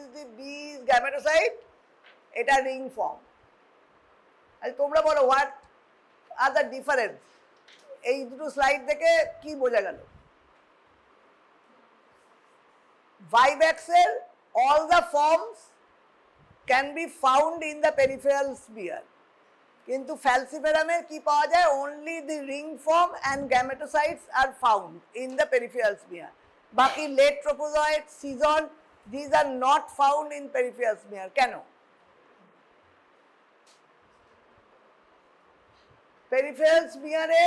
the B is gametocyte, এটা ring form. আর তোমরা বলো what are the difference? এই দুটো স্লাইড দেখে কি বোঝা গেল? Vivaxের all the forms can be found in the peripheral sphere. কিন্তু falciparum কি পাওয়া যায়? Only the ring form and gametocytes are found in the peripheral sphere. বাকি late trophozoite, scion, these are not found in peripheral sphere. কেন? peripheral sphere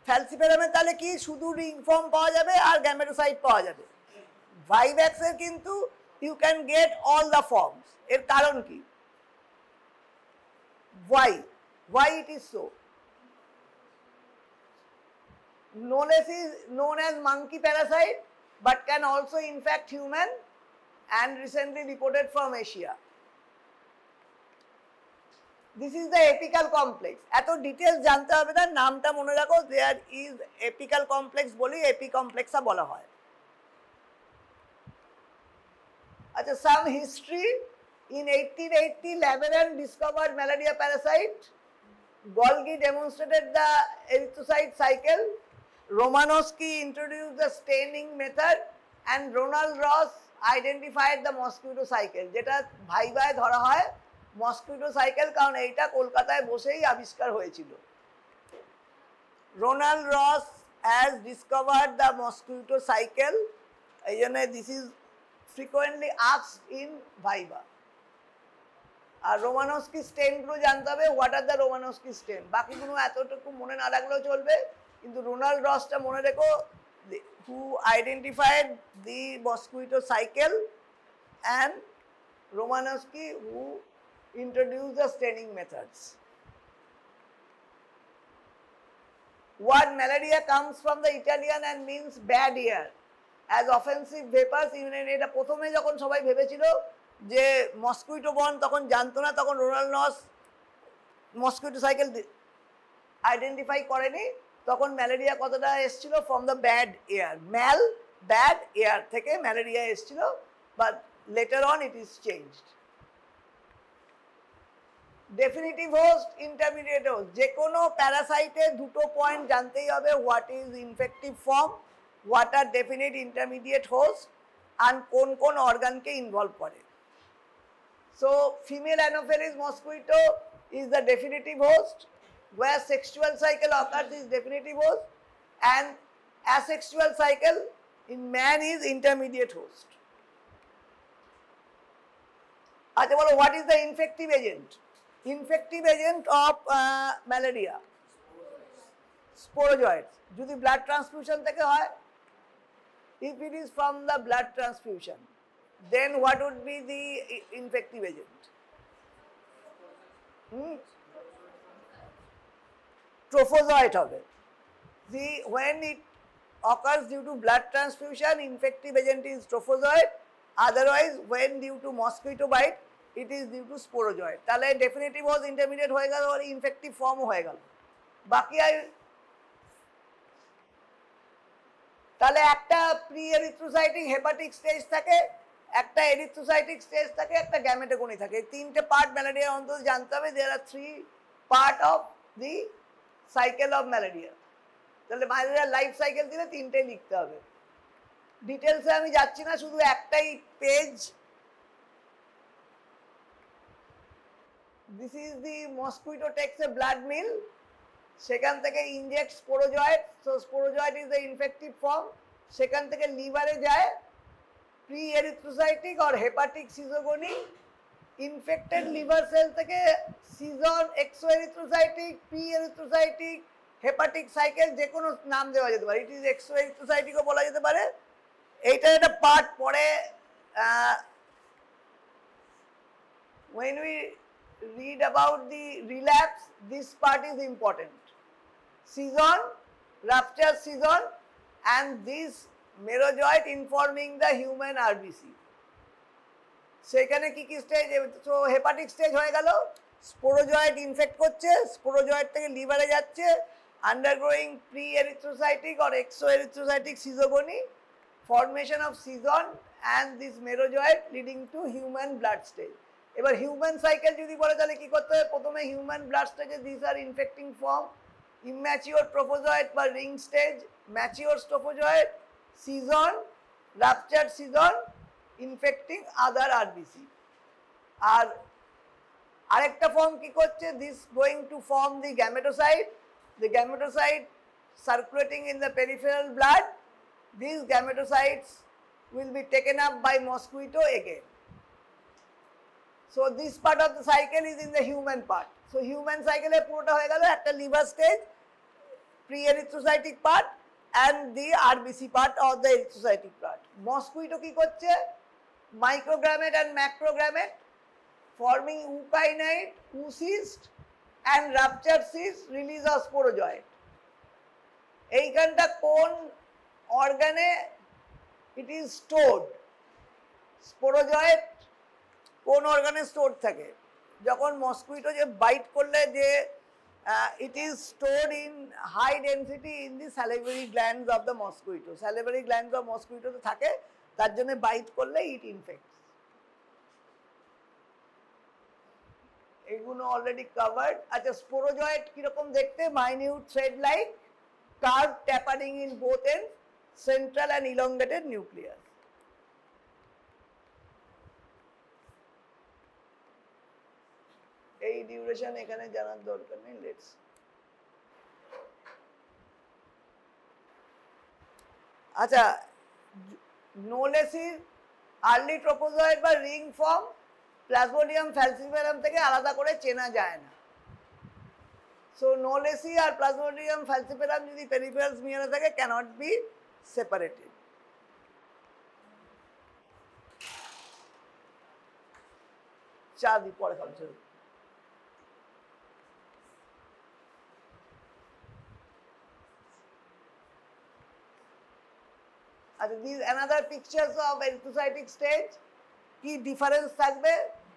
falciparum তাহলে কি শুধু ring form পাওয়া যাবে আর gametocyte পাওয়া যাবে। Vivaxের কিন্তু you can get all the forms. এর কারণ কি? Why it is so? Knowledge is known as monkey parasite but can also infect human and recently reported from Asia. This is the apical complex. এত details জানতে হবে না, নামটা মনে রাখো, there is apical complex বলি এপিকমপ্লেক্সা বলা হয়। আচ্ছা, some history. In 1880, Laveran discovered malaria parasite. Golgi demonstrated the erythrocyte cycle. Romanowski introduced the staining method, and Ronald Ross identified the mosquito cycle. যেটা ভাইভায় ধরা হয় মসকিউটো সাইকেল, কারণ এইটা কলকাতায় বসেই আবিষ্কার হয়েছিল। Ronald Ross has discovered the mosquito cycle, এই জন্য this is frequently asked in viva. আর রোমানস্কি স্টেনগুলো জানতে হবে, হোয়াট আর দ্য রোমানস্কি স্টেন। বাকিগুলো এতটুকু মনে না রাখলেও চলবে, কিন্তু রোনাল্ড রসটা মনে রেখো, who identified the mosquito cycle and Romanowsky who introduced the staining methods. Word malaria comes from the Italian and means bad air. As offensive vapors, even এটা প্রথমে যখন সবাই ভেবেছিল যে মসকিউটো বর্ন, তখন জানতো না, তখন রোনাল্ড রস মসকিউটো সাইকেল আইডেন্টিফাই করেনি, তখন ম্যালেরিয়া কতটা এসেছিল from the bad air, bad air থেকে ম্যালেরিয়া এসেছিল, but later on it is changed. Definitive host, intermediate host, যে কোনো প্যারাসাইটের দুটো পয়েন্ট জানতেই হবে, what is infective form, what are definite intermediate host, and কোন কোন অর্গানকে ইনভলভ করে। So female anopheles mosquito is the definitive host, where sexual cycle occurs is definitive host, and asexual cycle in man is intermediate host. আচ্ছা বলো, what is the infective agent? Infective agent of malaria, sporozoites. যদি blood transfusion থেকে হয়, if it is from the blood transfusion, then what would be the infective agent? Trophozoite হবে। When it occurs due to blood transfusion, infective agent is trophozoite. Otherwise, when due to mosquito bite, it is due to sporozoite. তাহলে definitive host intermediate হয়ে গেল আর infective ফর্মও হয়ে গেল। বাকি তাহলে একটা pre erythrocytic hepatic stage থাকে, একটা এরিথ্রোসাইটিক স্টেজ থাকে, একটা গ্যামেটোগনি থাকে। এই তিনটে পার্ট ম্যালেরিয়া অন্তত জানতে হবে। দেয়ার আর 3 part of the cycle of malaria. তাহলে ম্যালেরিয়ার লাইফ সাইকেল দিলে তিনটেই লিখতে হবে। ডিটেলসে আমি যাচ্ছি না, শুধু একটাই page. This is the mosquito takes a blood meal, সেখান থেকে inject sporozoite, so sporozoite is the infective form, সেখান থেকে লিভারে যায় প্রি এরিথ্রোসাইটিক আর hepatic schizogony, infected liver cell থেকে সিজন exo erythrocytic, pre erythrocytic, hepatic cycle, যে কোনো নাম দেওয়া যেতে পারে। ইট ইজ এক্সো এরিথ্রোসাইটিকও বলা যেতে পারে। এইটার একটা পার্ট পরে when we read about the relapse, this part is important. Season, rupture season, and this merozoite informing the human RBC. সেখানে কি কি স্টেজ? তো হেপাটিক স্টেজ হয়ে গেল, স্পোরোজয়েড ইনফেক্ট করছে, স্পোরোজয়েড থেকে লিভারে যাচ্ছে, undergoing pre erythrocytic or exo erythrocytic সিজোগনি, formation of season and this merozoite leading to human blood stage. এবার হিউম্যান সাইকেল যদি বলে তাহলে কি করতে হবে? প্রথমে হিউম্যান ব্লাড স্টেজে this R ইনফেক্টিং form, immature trophozoite বা ring stage, mature trophozoite, season, ruptured season, ইনফেক্টিং আদার আরবিসি। আর আরেকটা ফর্ম কি করছে? This going to form the gametocyte, the gametocite circulating in the peripheral blood. These gametocytes will be taken up by mosquito again. So this part of the cycle is in the human part. So human cycle e puroটা হয়ে গেল একটা liver stage, pre-erythrocytic part and the RBC part or the erythrocytic part. Mosquito কি করছে? Microgramete and macrogramete forming ookinete, oocyst and ruptured cyst release of sporozoite. এইখানটা কোন অর্গানে it is stored? Sporozoite কোন অর্গানে store থাকে? যখন মসকুইটো যে byte করলে যে it is stored in high density in the salivary glands of the mosquito. Salivary glands of mosquito তো থাকে, তার জন্য বাইট করলে it infects. এগুলো অলরেডি কভার্ড। আচ্ছা, স্পোরোজয়েট কিরকম দেখতে? Minute thread like, curve tapering in both end, central and elongated nucleus. এই ডিউরেশন এখানে জানার দরকার নেই। লেটস আচ্ছা, নোলেসির আর্লি ট্রোপোজয়েড বা রিং ফর্ম প্লাজমোডিয়াম ফ্যালসিফেরাম থেকে আলাদা করে চেনা যায় না। সো নোলেসি আর প্লাজমোডিয়াম ফ্যালসিফেরাম যদি পেরিফেরাল স্মিয়ারে থাকে ক্যানট বি সেপারেটেড। চা দি পরে খাচ্ছি। আচ্ছা, these another pictures of erythrocytic stage. কি ডিফারেন্স থাকবে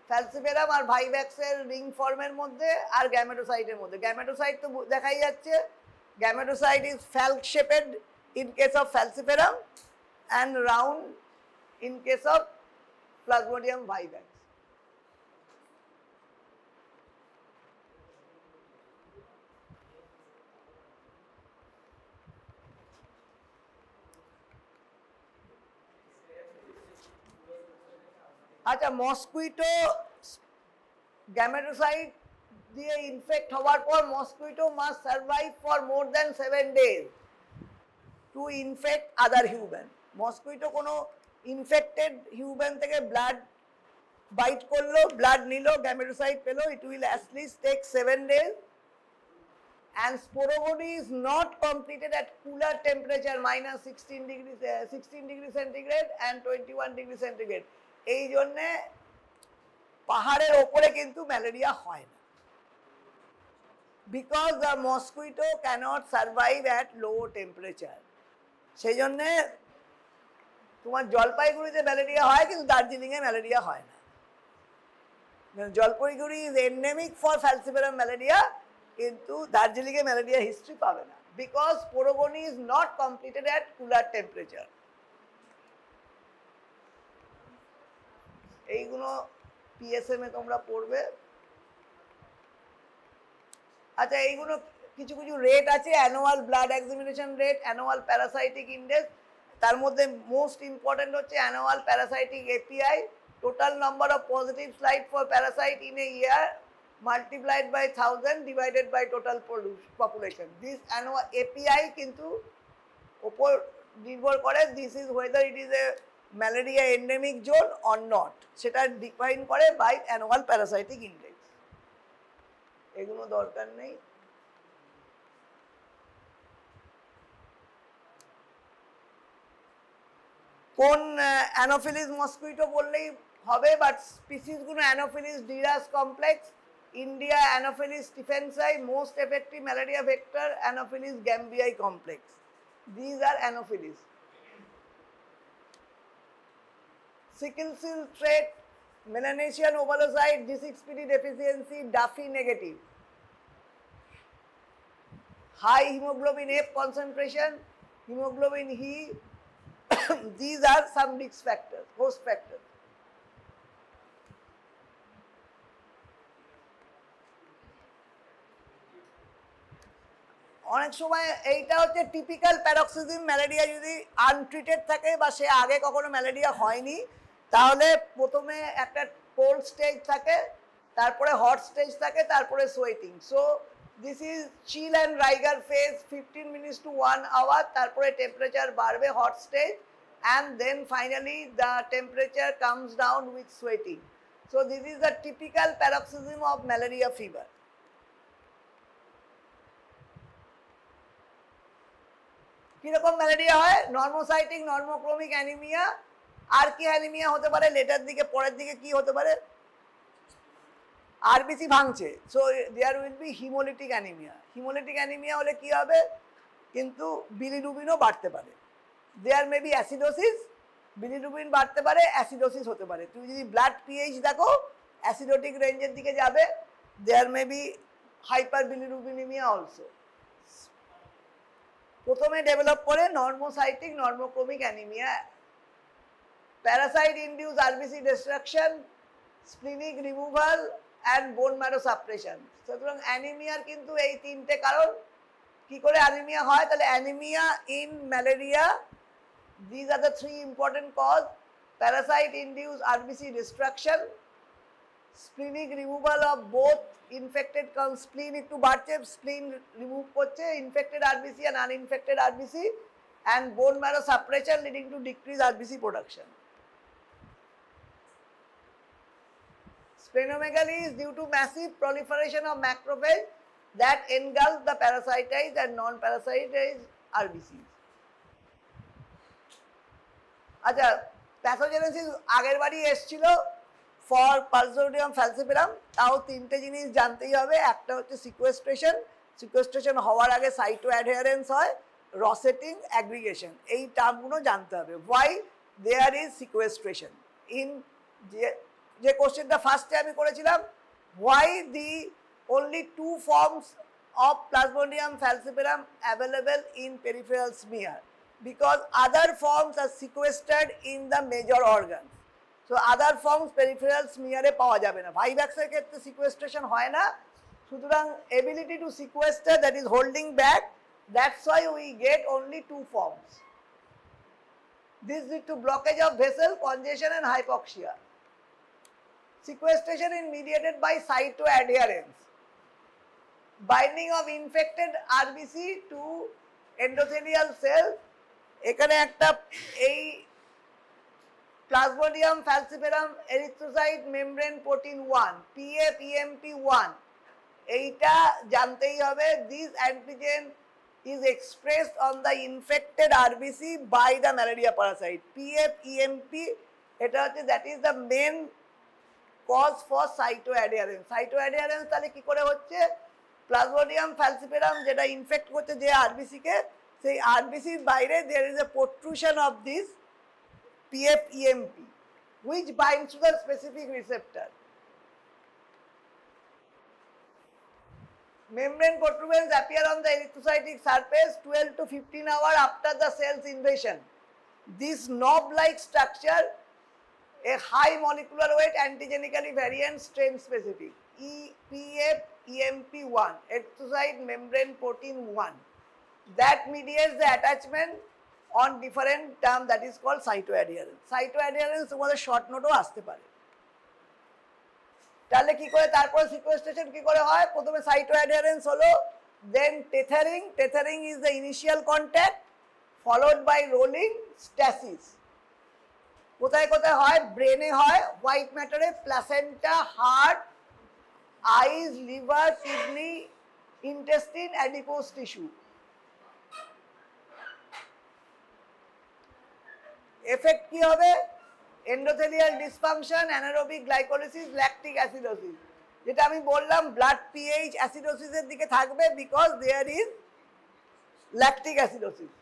ফ্যালসিফেরাম আর ভাইভ্যাক্সের রিং ফর্মের মধ্যে আর গ্যামেটোসাইটের মধ্যে? গ্যামেটোসাইট তো দেখাই যাচ্ছে, gametocyte is falx shaped in case of falciparum and round in case of Plasmodium vivax. আচ্ছা, মসকুইটো গ্যামেটোসাইট দিয়ে ইনফেক্ট হওয়ার পর mosquito must survive for more than 7 days to infect other human. Mosquito কোনো infected human থেকে blood bite করলো, blood নিল, gametocyte পেলো, it will at least take 7 days and sporogony is not completed at cooler temperature -16 degrees centigrade and 21 degrees centigrade. এই জন্যে পাহাড়ের ওপরে কিন্তু ম্যালেরিয়া হয় না, because the mosquito can't survive at low temperature. সেই জন্যে তোমার জলপাইগুড়িতে ম্যালেরিয়া হয় কিন্তু দার্জিলিংয়ে ম্যালেরিয়া হয় না। Jalpaiguri is endemic for falciparum malaria, কিন্তু দার্জিলিংয়ে ম্যালেরিয়া হিস্ট্রি পাবে না, because sporogony is not completed at cooler temperature. এইগুলো পিএসএম এ তোমরা পড়বে। আচ্ছা, এইগুলো কিছু কিছু রেট আছে, annual blood examination rate, annual parasitic index. তার মধ্যে মোস্ট ইম্পর্টেন্ট হচ্ছে annual parasitic API, total number of positive slide for parasite in a year multiplied by 1000 divided by total population. This annual API কিন্তু ওপর নির্ভর করে this is whether it is a malaria endemic zone or not, সেটা define করে by annual parasitic index. এগুলো দরকার নেই। কোন অ্যানোফিলিস মসকুইটো বললেই হবে, বাট স্পিসিসগুলো anopheles dirus complex, India anopheles stephensi, most effective malaria vector anopheles gambiae complex. These are anopheles. Sickle cell trait, melanesian ovalocyte, G6PD deficiency, Duffy negative. High hemoglobin F concentration, hemoglobin E These are some risk factors, host factors. অনেক সময় এইটা হচ্ছে typical প্যারক্সিজম, malaria যদি untreated থাকে বা সে আগে কখনো malaria হয়নি, তাহলে প্রথমে একটা কোল্ড স্টেজ থাকে, তারপরে হট স্টেজ থাকে, তারপরে sweating. So this is chill and rigor phase, 15 minutes to 1 hour, তারপরে টেম্পারেচার বাড়বে hot stage, and then finally the temperature comes down with sweating. So this is the typical paroxysm of malaria fever. কিরকম malaria হয়? Normocytic, normochromic anemia. আর কি anemia হতে পারে? Letter দিকে পরের দিকে কি হতে পারে? আরবিসি ভাঙছে, so there will be hemolytic anemia. Hemolytic anemia হলে কি হবে? কিন্তু বিলিরুবিনও বাড়তে পারে। There may be acidosis, bilirubin বাড়তে পারে, অ্যাসিডোসিস হতে পারে। তুমি যদি ব্লাড পিএইচ দেখো অ্যাসিডোটিক রেঞ্জের দিকে যাবে। There may be hyperbilirubinaemia also. প্রথমে ডেভেলপ করে normocytic, normochromic anaemia. Parasite induce RBC destruction, splenic removal and bone marrow suppression. সুতরাং অ্যানিমিয়ার কিন্তু এই তিনটে কারণ। কি করে অ্যানিমিয়া হয়? তাহলে anemia in malaria, these are the three important cause: parasite induce RBC destruction, splenic removal of both infected, কারণ স্প্লিন একটু বাড়ছে, স্প্লিন রিমুভ করছে infected RBC and uninfected RBC, and bone marrow suppression leading to decrease RBC production. Splenomegaly is due to massive proliferation of macrophage that engulf the parasitized and non-parasitized RBCs. আচ্ছা, pathogenesis আগের বারই এসেছিল for Plasmodium falciparum। তাও তিনটে জিনিস জানতেই হবে। একটা হচ্ছে সিকোয়েস্ট্রেশন, সিকোয়েস্ট্রেশন হওয়ার আগে সাইটো অ্যাডহেরেন্স হয়, রসেটিং, অ্যাগ্রিগেশন, এই টার্মগুলো জানতে হবে। Why there is sequestration in, যে কোশ্চেনটা ফার্স্টে আমি করেছিলাম, why the only 2 forms of Plasmodium falciparum available in peripheral smear? Because other forms are sequestered in the major organs. So other forms peripheral smear এ পাওয়া যাবে না। ভাইভ্যাক্সের ক্ষেত্রে সিকোয়েস্ট্রেশন হয় না, সুতরাং ability to sequester, that is holding back, that's why we get only 2 forms. This lead to blockage of vessel, congestion and hypoxia. Sequestration is mediated by cytoadherence, binding of infected RBC to endothelial cells. এখানে একটা এই Plasmodium falciparum erythrocyte membrane protein 1, PFEMP1, এইটা জানতেই হবে। This antigen is expressed on the infected RBC by the malaria parasite. PFEMP, এটা হচ্ছে, that is the main cause for cytoadherence. Cytoadherence তাহলে কি করে হচ্ছে? Plasmodium falciparum যেটা ইনফেক্ট করছে যে আরবিসি কে, সেই আরবিসির বাইরে there is a protrusion of this PFEMP which binds to the specific receptor. Membrane protuberance appear on the erythrocytic surface 12 to 15 hours after the cell's invasion. This knob-like structure, a high molecular weight, antigenically variant, strain specific, PFEMP1, erythrocyte membrane protein 1, that mediates the attachment on different term, that is called cytoadherence. Cytoadherence তোমাদের short নোটও আসতে পারে। তাহলে কি করে তারপরে sequestration কি করে হয়? প্রথমে cytoadherence হলো, then tethering. Tethering is the initial contact followed by rolling, stasis. কোথায় কোথায় হয়? ব্রেনে হয়, হোয়াইট ম্যাটারে, placenta, heart, eyes, liver, kidney, intestine, adipose tissue. Effect কি হবে? Endothelial dysfunction, anaerobic glycolysis, lactic acidosis. যেটা আমি বললাম, ব্লাড পিএইচ অ্যাসিডোসিসের দিকে থাকবে, because there is lactic acidosis.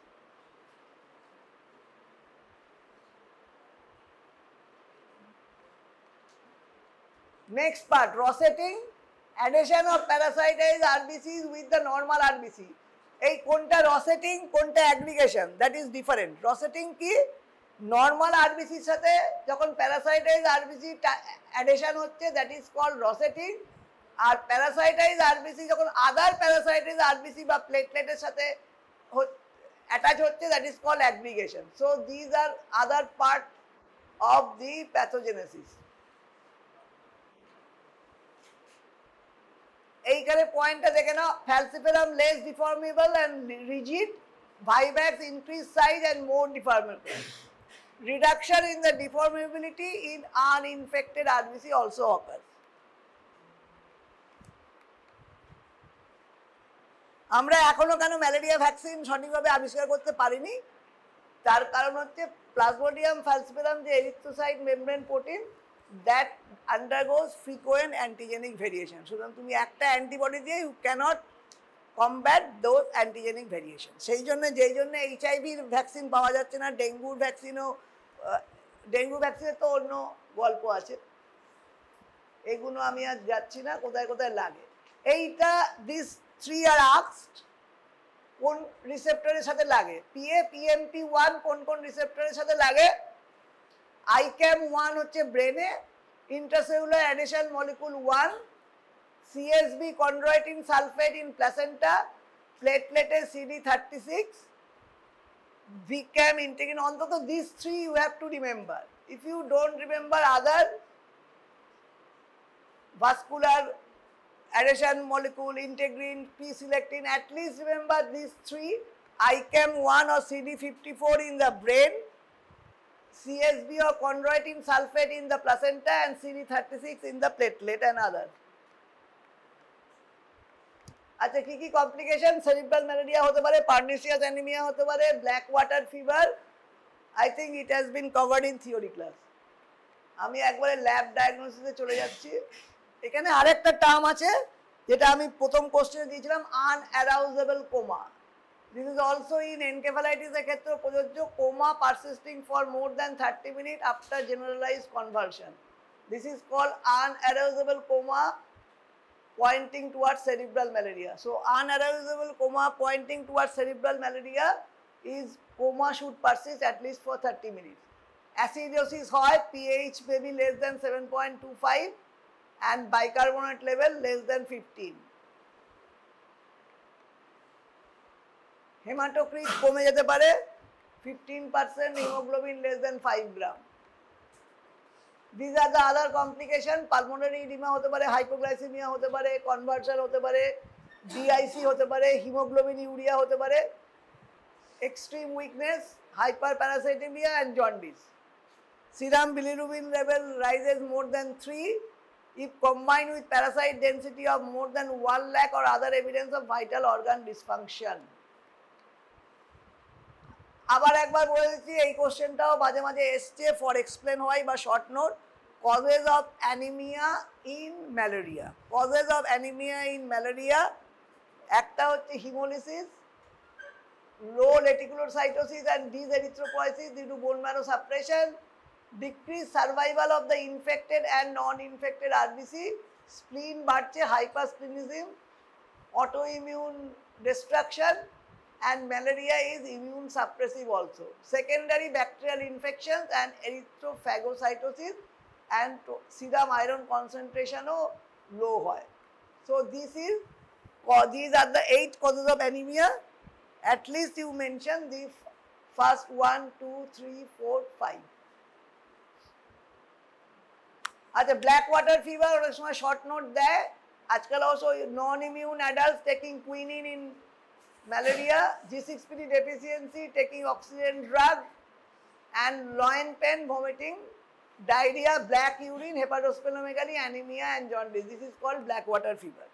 Next part, rosetting, adhesion of parasitized RBCs with the normal RBC. এই কোনটা রসেটিং, কোনটা aggregation, that is different. Rosetting কি? নর্মাল আরবিসির সাথে যখন প্যারাসাইটাইজ আরবিসি অ্যাডিশন হচ্ছে দ্যাট ইজ কল্ড রসেটিং, আর প্যারাসাইটাইজ আরবিসি যখন আদার প্যারাসাইটাইজ আরবিসি বা প্লেটলেটের সাথে অ্যাটাচ হচ্ছে that is called aggregation. So these are other part of the pathogenesis. এইখানে পয়েন্টটা দেখে নাও, falciparum less deformable and rigid, vivax increase size and more deformable. Reduction in the deformability in uninfected RBC also occurs. আমরা এখনো কেন malaria vaccine সঠিকভাবে আবিষ্কার করতে পারিনি, তার কারণ হচ্ছে প্লাজমোডিয়াম ফ্যালসিফেরাম যে erythrocyte membrane protein that undergoes frequent antigenic variation. সুতরাং তুমি একটা অ্যান্টিবডি দিয়ে you can't combat those antigenic variation. সেই জন্য যেই জন্য এইচআইভির ভ্যাকসিন পাওয়া যাচ্ছে না, ডেঙ্গুর ভ্যাকসিনও, ডেঙ্গু ভ্যাকসিনের তো অন্য গল্প আছে, এগুলো আমি আর যাচ্ছি না, কোথায় কোথায় লাগে। এইটা দিস থ্রি আর আক্সড কোন রিসেপ্টরের সাথে লাগে, পিএ পিএমপি ওয়ান কোন কোন রিসেপ্টরের সাথে লাগে, আইক্যাম ওয়ান হচ্ছে ব্রেনে, intracellular adhesion molecule one, CSB chondroitin sulfate in placenta, প্লেটলেটের CD36, VCAM integrin, অন্তত these three you have to remember. If you don't remember other vascular adhesion molecule, integrin, P-selectin, at least remember these three, ICAM1 or CD54 in the brain, CSB or chondroitin sulfate in the placenta, and CD36 in the platelet and others. আচ্ছা কি কি complication, cerebral malaria হতে পারে, pernicious anaemia হতে পারে, black water fever. I think it has been covered in theory class. আমি একবারে lab ডায়াগনোসিসে চলে যাচ্ছি। এখানে আরেকটা টার্ম আছে যেটা আমি প্রথম কোশ্চেনে দিয়েছিলাম, unarousable coma. This is also in এনকেফালাইটিসের ক্ষেত্রে প্রযোজ্য, coma persisting for more than 30 minute after generalize convulsion. This is called unarousable coma pointing towards cerebral malaria. So unarousable coma pointing towards cerebral malaria is coma should persist at least for 30 minutes. Acidosis হয়, pH may be less than 7.25 and bicarbonate level less than 15. Hematocrit কমে যেতে পারে, 15%, hemoglobin less than 5 gram. These are the other complication. Pulmonary edema হতে পারে, hypoglycemia হতে পারে, conversion হতে পারে, DIC হতে পারে, hemoglobin urea হতে পারে, extreme weakness, hyperparasitemia and jaundice. Serum bilirubin level rises more than 3 if combined with parasite density of more than 1 lakh or other evidence of vital organ dysfunction. আবার একবার বলে দিচ্ছি, এই কোশ্চেনটাও মাঝে মাঝে এসছে ফর এক্সপ্লেন হয় বা short note. Causes of anemia in malaria, causes of anemia in malaria একটা হচ্ছে hemolysis, low reticulocytosis and dyserythropoiesis due to bone marrow suppression, decrease survival of the infected and non infected RBC, spleen বাড়ছে, hypersplenism, auto immune destruction, and malaria is immune suppressive also. Secondary bacterial infections and erythrophagocytosis and serum iron concentration low hoy. So these are the 8 causes of anemia. At least you mention the first 1, 2, 3, 4, 5. আচ্ছা black water fever অনেক সময় short note দেয়। আজকাল also non-immune adults taking quinine in malaria, G6PD deficiency, taking oxygen drug, and loin pain, vomiting, diarrhea, black urine, hepatosplenomegaly, anemia and jaundice. This is called black water fever.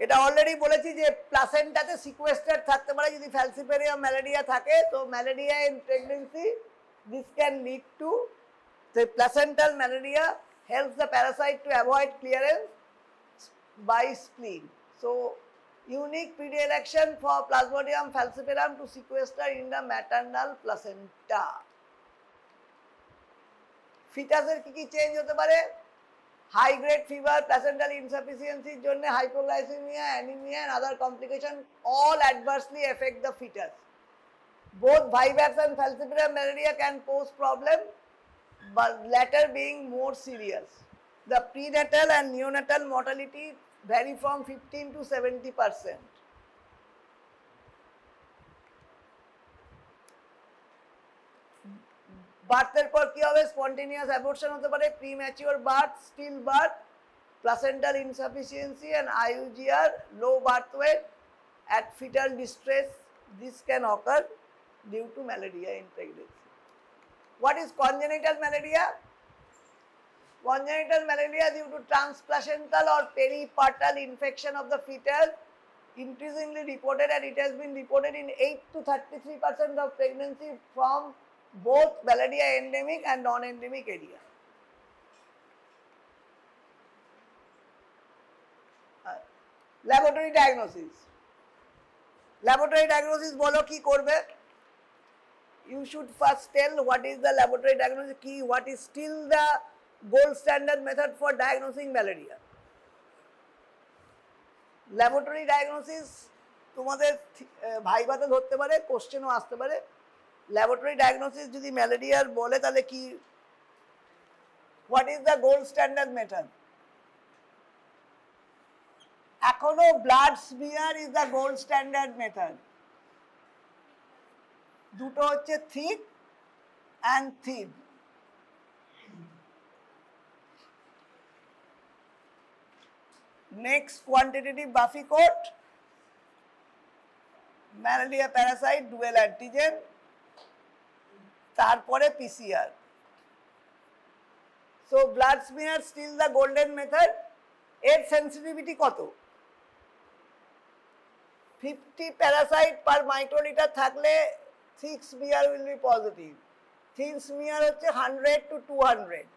এটা already বলেছি যে প্লাসেন্টাতে সিকোয়েস্টার থাকতে পারে যদি ফ্যালসিপেরিয়াম malaria থাকে, তো malaria in pregnancy this can lead to the placental malaria helps the parasite to avoid clearance by spleen. So unique predilection for Plasmodium falciparum to sequester in the maternal placenta. ফিটাসের কি কি change হতে পারে? High grade fever, placental ইনসাফিসিয়েন্সির জন্য hypoglycemia, anemia and other complications all adversely affect the fetus. Both vivax and falciparum malaria can pose problem, but latter being more serious. The prenatal and neonatal mortality vary from 15 to 70%. বার্থের পর কি হবে? Spontaneous abortion হতে পারে, premature birth, still birth, placental insufficiency and IUGR, low birth weight, at fetal distress. This can occur due to malaria in pregnancy. What is congenital malaria? Congenital malaria due to transplacental or peripartal infection of the fetus, increasingly reported, and it has been reported in 8 to 33% of pregnancy from both malaria endemic and non-endemic area. Laboratory diagnosis. Laboratory diagnosis bolo ki korbe? You should first tell what is the laboratory diagnosis key, what is still the gold standard method for diagnosing malaria. Laboratory diagnosis তোমাদের ভাইভাতে ধরতে পারে, কোশ্চেনও আসতে পারে। Laboratory diagnosis যদি ম্যালেরিয়ার বলে তাহলে কি, what is the gold standard method? এখনো blood smear is the gold standard method. দুটো হচ্ছে thick and thin. Next quantitative buffy coat, malaria parasite dual antigen, তারপরে PCR. So blood smear still the golden method. এর sensitivity কত? 50 parasite per microliter থাকলে thick smear will be positive, thin smear হচ্ছে 100 to 200,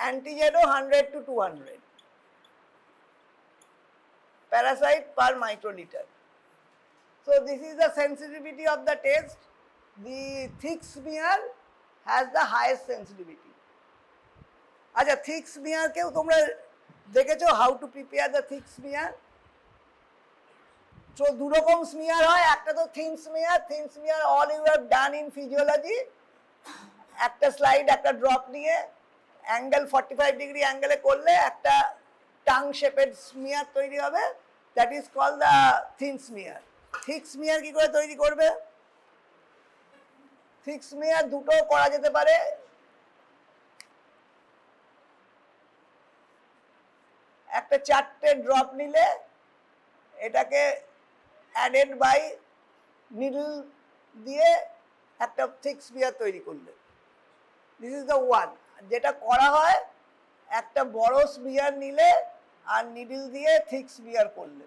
অ্যান্টিজেনও 100 to 200 parasite per microliter. So this is the sensitivity of the test. The thick smear has the highest sensitivity. আচ্ছা, thick smear কেও তোমরা দেখেছো how to prepare the thick smear? So দু রকম smear হয়, একটা তো thin smear all you have done in physiology, একটা স্লাইড একটা ড্রপ নিয়ে অ্যাঙ্গেল 45 ডিগ্রি অ্যাঙ্গেলে করলে একটা টাং শেপের স্মিয়ার তৈরি হবে, that is called the thin smear. Thick smear কি করে তৈরি করবে? থিক স্মিয়ার দুটো করা যেতে পারে। একটা 4টে ড্রপ নিলে এটাকে অ্যাডেড বাই নিডল দিয়ে একটা থিক স্মিয়ার তৈরি করলে, দিস ইজ দ্য ওয়ান। যেটা করা হয় একটা বড় স্মিয়ার নিলে আর নিডল দিয়ে থিক স্মিয়ার করলে।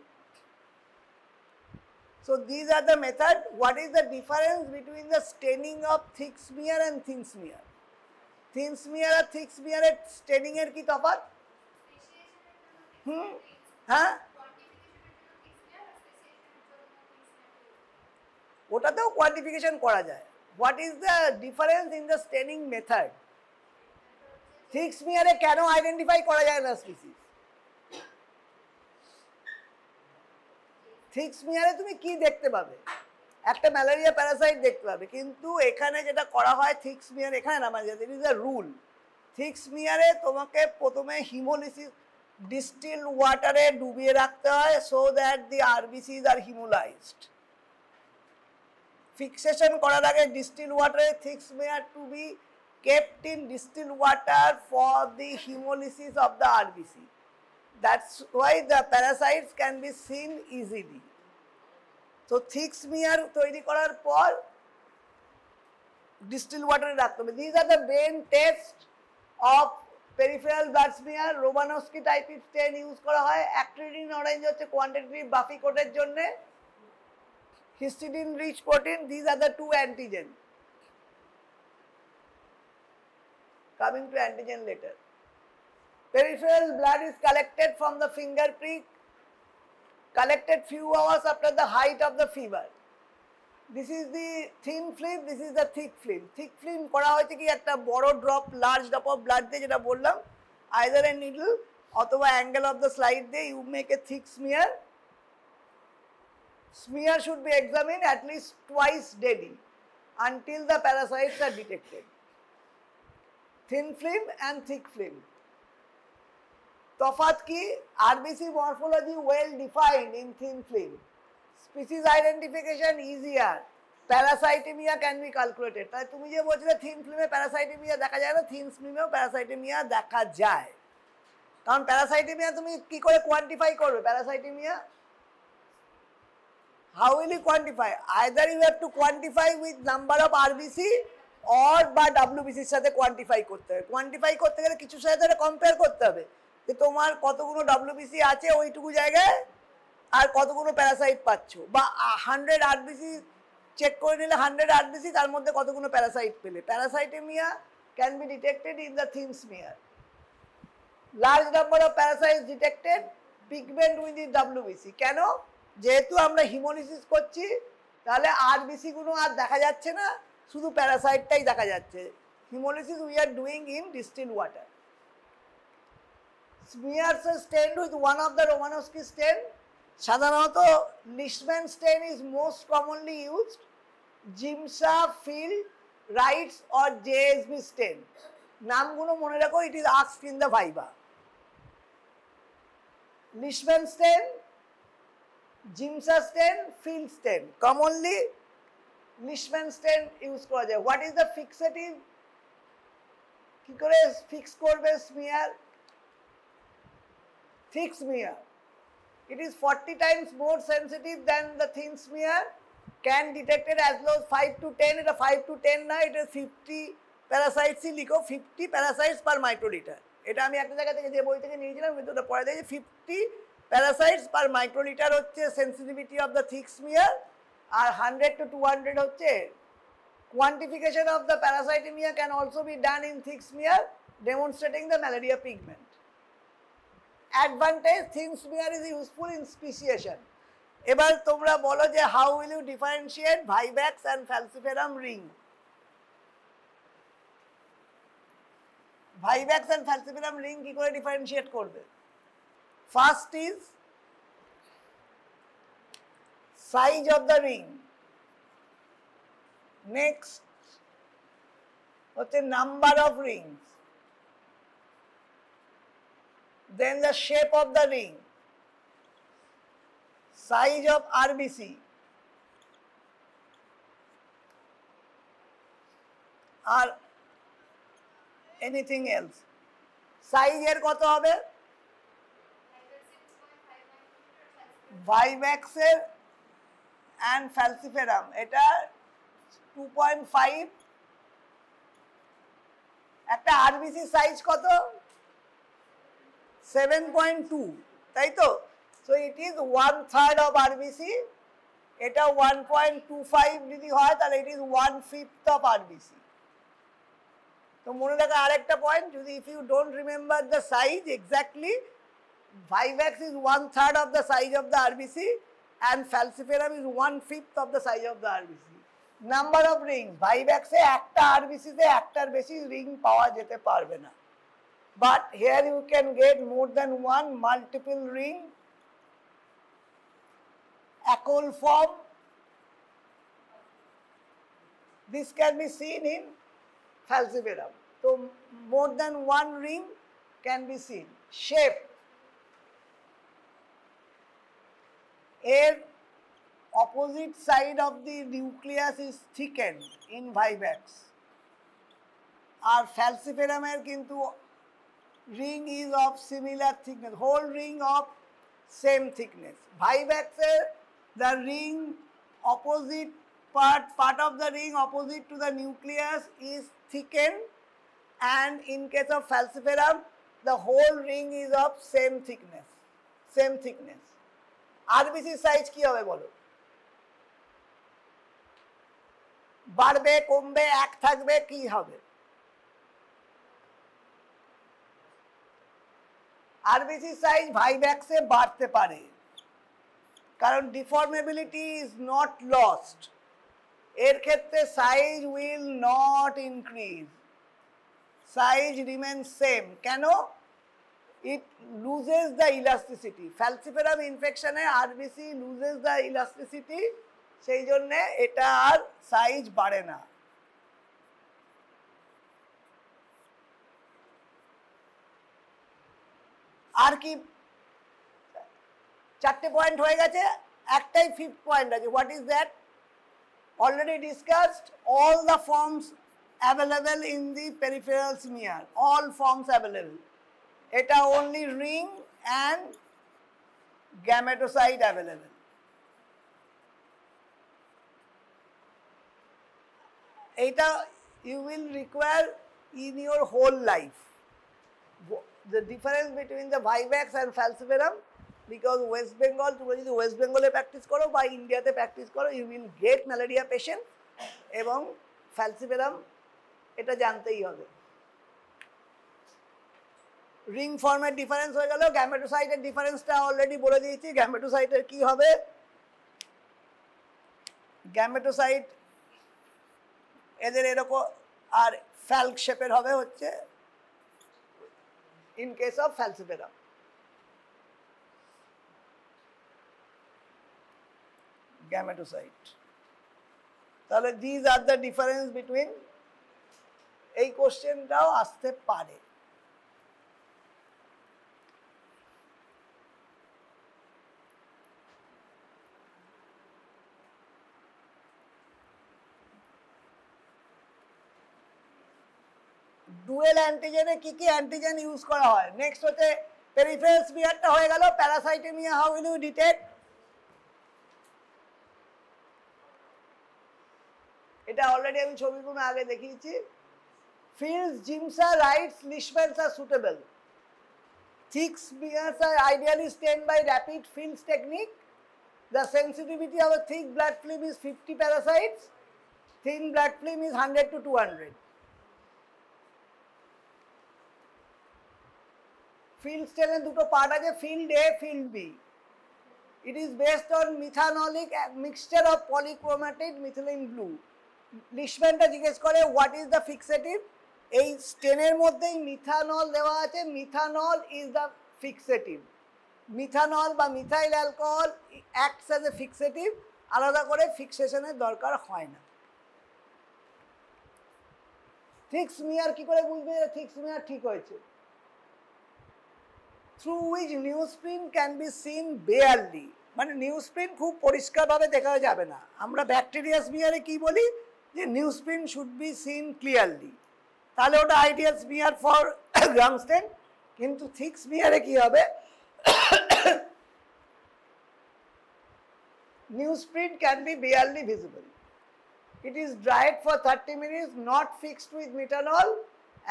So these are the method. What is the difference between the staining of thick smear and thin smear? Thin smear R thick smear এর staining এর কি তফাৎ? হ্যাঁ, ওটাতেও কোয়ান্টিফিকেশন করা যায়। What is the difference in the staining method? Thick smear এ কেন identify করা যায় না স্পিসিস? থিক স্মিয়ারে তুমি কি দেখতে পাবে? একটা ম্যালেরিয়া প্যারাসাইট দেখতে পাবে, কিন্তু এখানে যেটা করা হয় থিক স্মিয়ার, এখানে না, মানে it is a rule. Thick স্মিয়ারে তোমাকে প্রথমে হিমোলিসিস ডিস্টিল ওয়াটারে ডুবিয়ে রাখতে হয়, so that the RBCs are hemolyzed. Fixation করার আগে ডিস্টিল ওয়াটারে thick smear to be kept in distilled water for the hemolysis of the RBC. That's why the parasites can be seen easily. So thick smear তৈরি করার পর distilled water এ রাখতে হবে। These are the main tests of peripheral blood smear. Romanowski type stain use করা হয়। Actinidium orange হচ্ছে quantitative বাফি কোটের জন্য। Histidine rich protein, these are the two antigen. Coming to antigen later. Peripheral blood is collected from the finger prick, collected few hours after the height of the fever. This is the thin film, this is the thick film. Thick film করা হয়েছে কি একটা বড় drop, large drop of blood দিয়ে, যেটা বললাম, either a needle অথবা angle of the slide দিয়ে you make a thick smear. Smear should be examined at least twice daily until the parasites are detected. Thin film and thick film. তফাৎ কি? RBC morphology well defined in thin film. Species identification easier. Parasitemia can be calculated. তাই তুমি যে বলছিলে thin film এ parasitemia দেখা যায় না, thin film এও parasitemia দেখা যায়। কারণ parasitemia তুমি কি করে কোয়ান্টিফাই করবে parasitemia? How will you quantify? Either you have to quantify with number of RBC or বা WBC এর সাথে কোয়ান্টিফাই করতে হবে। কোয়ান্টিফাই করতে গেলে কিছু সাথে কম্পেয়ার করতে হবে যে তোমার কতগুলো WBC আছে ওইটুকু জায়গায় আর কতগুলো প্যারাসাইট পাচ্ছ, বা 100 RBC চেক করে নিলে 100 RBC তার মধ্যে কতগুলো প্যারাসাইট পেলে। Parasitemia can be detected in the thin smear. Large number of parasites detected, pigment with the WBC। কেন? যেহেতু আমরা হিমোলিসিস করছি তাহলে RBC গুলো আর দেখা যাচ্ছে না, শুধু প্যারাসাইটটাই দেখা যাচ্ছে। Haemolysis we are doing in distil water. Smears are stained with one of the Romanowsky stain. সাধারণত Leishman stain is most commonly used. Giemsa, Field, Wrights or JSB stain. নামগুলো মনে রাখো, it is asked in the viva. Leishman stain, Giemsa stain, Field stain. Commonly Leishman stain use করা যায়। What is the fixative? কি করে fix করবে smear? Thick smear. It is 40 times more sensitive than the thin smear. Can detect it as low as 5 to 10. It is 5 to 10 না, it is 50 parasites লিখো, 50 parasites per microliter. এটা আমি একটা জায়গা থেকে যে বই থেকে নিয়েছিলাম কিন্তু ওটা পড়ে দেখি 50 parasites per microliter হচ্ছে sensitivity of the thick smear R 100 to 200 হচ্ছে। Quantification of the parasitemia can also be done in thick smear, demonstrating the malaria pigment. Advantage, thin smear is useful in speciation. এবার তোমরা বলো যে how will you differentiate Vivax and falciparum ring? Vivax and falciparum ring কি করে differentiate করবে? First is size of the ring. Next হচ্ছে number of rings. Then the shape of the ring, size of RBC, or anything else. Size এর কত হবে? Vivax এর and falciparum এটা 2.5, একটা RBC সাইজ কত? 7.2, তাই তো? So it is 1/3 of RBC. এটা 1.25 যদি হয় তাহলে it is 1/5 of RBC. তো মনে রাখা আরেকটা পয়েন্ট, যদি if you don't remember the size exactly, Vivax is 1/3 of the size of the RBC and falciparum is 1/5 of the size of the RBC. Number of rings, Vivax এ একটা RBC তে একটার বেশি ring পাওয়া যেতে পারবে না। But here you can get more than one multiple ring, Acol form. This can be seen in falciparum. So more than one ring can be seen. Shape. Air opposite side of the nucleus is thickened in Vivax. Our falciparum এর কিন্তু ring is of similar thickness, whole ring of same thickness. Vivax the ring opposite part of the ring opposite to the nucleus is thickened, and in case of falciparum the whole ring is of same thickness. RBC size কি হবে বলো? বাড়বে, কমবে, এক থাকবে, কি হবে? RBC size ভাইভ্যাক্সে বাড়তে পারে কারণ ডিফর্মেবিলিটি ইজ নট লস্ট। এর ক্ষেত্রে size will not increase, size remain same. কেন? it loses the elasticity. Falciparum infection RBC loses the elasticity, সেই জন্যে এটা আর সাইজ বাড়ে না। আর কি চারটে পয়েন্ট হয়ে গেছে, একটাই ফিফথ পয়েন্ট আছে। What is that? Already discussed all the forms available in the peripheral smear, all forms available. এটা only ring and gametocyte available. এটা you will require in your whole life. The difference between the Vivax and Falciparum, because West Bengal, তুমি যদি West বেঙ্গলে practice করো বা ইন্ডিয়াতে practice করো, you will get malaria patient, এবং Falciparum এটা জানতেই হবে। রিং ফর্মের ডিফারেন্স হয়ে গেল, গ্যামেটোসাইটের ডিফারেন্সটা অলরেডি বলে দিয়েছি। গ্যামেটোসাইটের কি হবে? গ্যামেটোসাইট এদের এরকম আর ফ্যালক শেপের হবে হচ্ছে in case of Falciparum. Gametocyte. তাহলে these are the difference between, এই কোশ্চেনটাও আসতে পারে। ডুয়েল অ্যান্টিজেনে কি কি অ্যান্টিজেন ইউজ করা হয়? নেক্সট হচ্ছে পেরিফেরাল স্মিয়ারটা হয়ে গেল। প্যারাসাইটেমিয়া হাউ উইল ইউ ডিটেক্ট? এটা অলরেডি আমি ছবিগুলো আগে দেখিয়েছি। Fields, Giemsa, Wrights, Leishmans are suitable. Thick smears are ideally stained by rapid Fields technique. The sensitivity of a thick blood film is 50 parasites. Thin blood film is 100 to 200. Field stain এর দুটো part আছে, field A, field B. It is based on methanolic mixture of polychromatic methylene blue. লিশম্যানটা জিজ্ঞেস করে what is the fixative? এই স্টেনের মধ্যেই methanol দেওয়া আছে, methanol is the fixative. Methanol বা methyl alcohol acts as a fixative, আলাদা করে ফিক্সেশনের দরকার হয় না। থিক স্মিয়ার কি করে বুঝবে যে থিক স্মিয়ার ঠিক হয়েছে? Through which newsprint can be scene barely, মানে নিউজপ্রিন্ট খুব পরিষ্কারভাবে দেখা যাবে না। আমরা ব্যাকটেরিয়া স্মিয়ারে কি বলি যে newsprint should be seen clearly, তাহলে ওটা আইডিয়াল স্মিয়ার ফর গ্রাম স্টেন। কিন্তু থিক স্মিয়ারে কি হবে? newsprint can be barely visible. It is dried for 30 minutes, not fixed with methanol,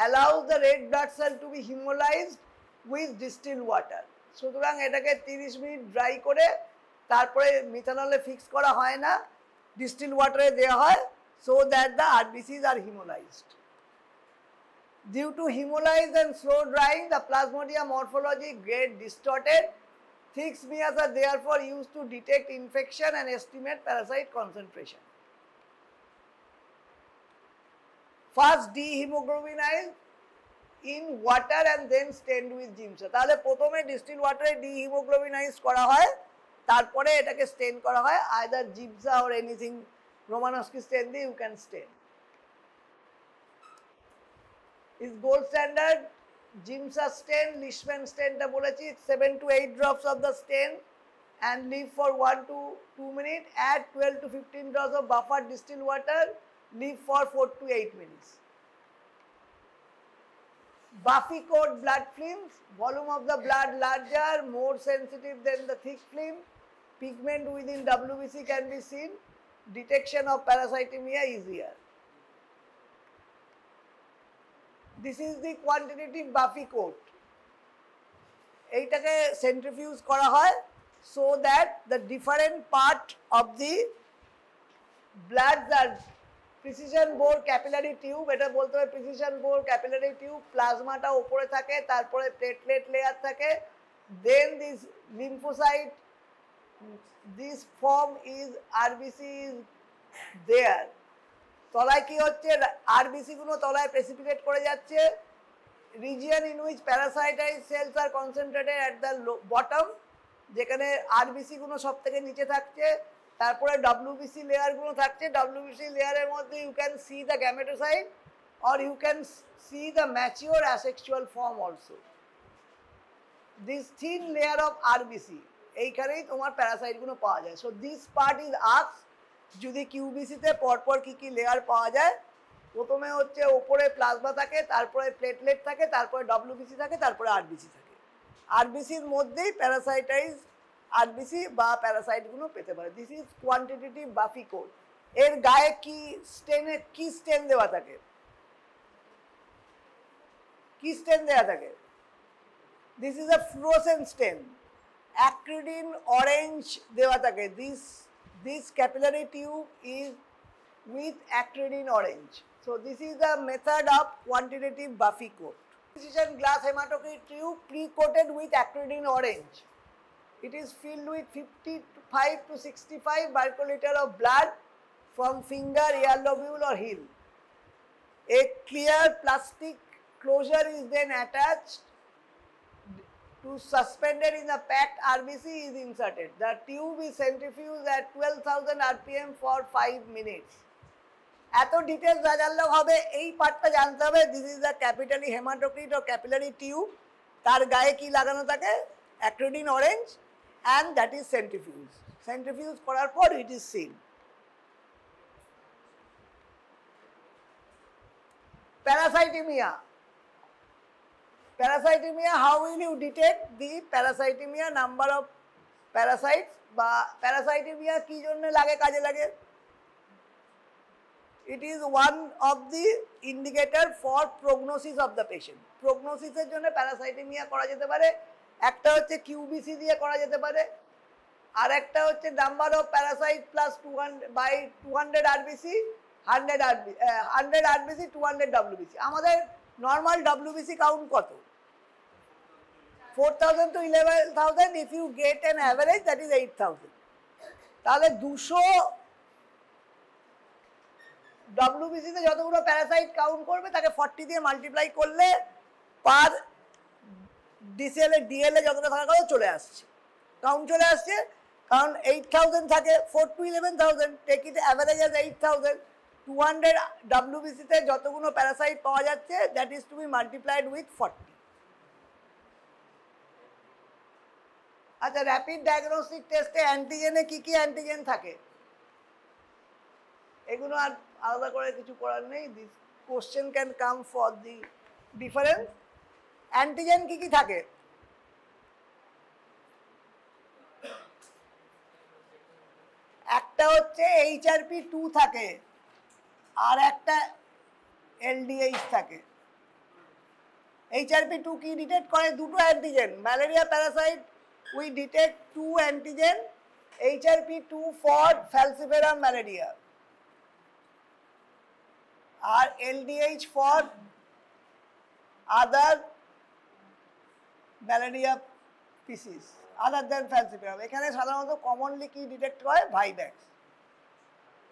allows the red blood cell to be hemolyzed with distilled water. সুতরাং এটাকে 30 minute dry করে তারপরে মিথানলে fix করা হয় না, ডিস্টিল ওয়াটারে দেওয়া হয়, so that the RBCs are hemolyzed. Due to hemolyzed and slow drying, the Plasmodium morphology get distorted. Thick smears are therefore used to detect infection and estimate parasite concentration. First dehemoglobinized in water and then stained with Giemsa. তাহলে প্রথমে distil ওয়াটারে ডিহিমোগ্লোবিনাইজ করা হয়, তারপরে এটাকে স্টেন করা হয়, either Giemsa or anything Romanowsky stain দিয়ে you can stain. Is gold standard Giemsa stain, Leishman stainটা বলেছি 7 to 8 drops of the stain and leave for 1 to 2 minutes, add 12 to 15 drops of buffered distilled water, leave for 4 to 8 minutes. Buffy coat blood films, volume of the blood larger, more sensitive than the thick film, pigment within WBC can be seen, detection of parasitemia easier. This is the quantitative Buffy coat. এইটাকে centrifuge করা হয় so that the different part of the blood are precision bore capillary tube, এটা বলতে হবে precision bore capillary tube, প্লাজমাটা উপরে থাকে, তারপরে platelet layer থাকে, then this lymphocyte, this form is RBC is there. তলায় কি হচ্ছে? আরবিসি গুলো তলায় প্রেসিপিটেট করে যাচ্ছে region in which parasitized cells are concentrated at the bottom, যেখানে আরবিসি গুলো সব থেকে নিচে থাকছে, তারপরে ডব্লিউবিসি লেয়ার গুলো থাকছে, ডব্লিউবিসি লেয়ারের মধ্যে you can see the gametocyte or you can see the mature asexual form also. This thin layer of RBC, এইখানেই তোমার প্যারাসাইট গুলো পাওয়া যায়. So this part is asked, যদি কিউবিসি তে পরপর কি কি লেয়ার পাওয়া যায়, প্রথমে হচ্ছে উপরে প্লাজমা থাকে, তারপরে প্লেটলেট থাকে, তারপরে ডব্লিউবিসি থাকে, তারপরে আরবিসি থাকে. আরবিসির মধ্যেই প্যারাসাইটাইজ আরবিসি বা প্যারাসাইট গুলো পেতে পারে. This is quantitative buffy coat. এর গায়ে কি স্টেন দেওয়া থাকে, কি স্টেন দেওয়া থাকে? This is a fluorescent stain, acridine orange দেওয়া থাকে. This capillary tube is with acridine orange. So this is the method of quantitative Buffy coat. Precision glass hematocrit tube pre-coated with acridine orange. It is filled with 55 to 65 microliter of blood from finger, ear lobule or heel. A clear plastic closure is then attached to suspended in the packed RBC is inserted. The tube is centrifuged at 12,000 RPM for 5 minutes. এত details না জানলেও হবে, এই পার্টটা জানতে হবে. This is the capillary haematocrit ও capillary tube. তার গায়ে কি লাগানো থাকে? Acridine orange, and that is centrifuge. Centrifuge করার পর it is seen. Parasitaemia. Parasitaemia, how will you detect the parasitaemia number of parasites, বা প্যারাসাইটিমিয়া কি জন্য লাগে, কাজে লাগে? It is one of the indicator for prognosis of the patient. Prognosis এর জন্য প্যারাসাইটিমিয়া করা যেতে পারে. একটা হচ্ছে কিউবিসি দিয়ে করা যেতে পারে, আর একটা হচ্ছে number of parasite plus 200 by 200 RBC, 100 RBC 200 WBC. আমাদের নর্মাল ডব্লিউবিসি কাউন্ট কত? 4000 to 11,000. If you get an average, that is 8,000. তাহলে 200 ডব্লিউবিসি তে যতগুলো প্যারাসাইট কাউন্ট করবে তাকে 40 দিয়ে মাল্টিপ্লাই করলে পার ডিসিএল এ ডিএল এ যতটা থাকার কথা চলে আসছে, কাউন্ট চলে আসছে. কারণ 8000 থাকে, 4 to 11,000, take it average as 8000. 200 WBC তে যতগুলো প্যারাসাইট পাওয়া যাচ্ছে, that is to be multiplied with 40. আচ্ছা, র্যাপিড ডায়াগনস্টিক টেস্টে অ্যান্টিজেনে কি কি অ্যান্টিজেন থাকে? এগুলো আর আলাদা করে কিছু করার নেই. This question can come for the difference. Antigen কি কি থাকে? একটা হচ্ছে HRP2 থাকে, আর একটা LDH থাকে. HRP2 কি ডিটেক্ট করে? দুটো antigen. Malaria parasite we detect 2 antigen, HRP2 for falciparum malaria, আর LDH for other malaria species other than falciparum. এখানে সাধারণত কমনলি কি ডিটেক্ট হয়? ভাইভ্যাক্স.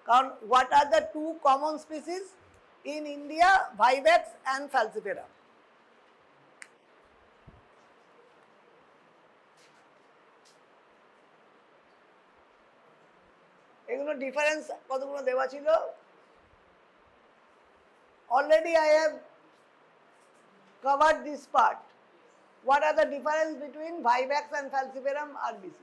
কারণ what are the two common species in India? Vivax and falciparum. এগুলো difference কতগুলো দেওয়া ছিল? Already I have covered this part. What are the difference between Vivax and Falciparum RBC?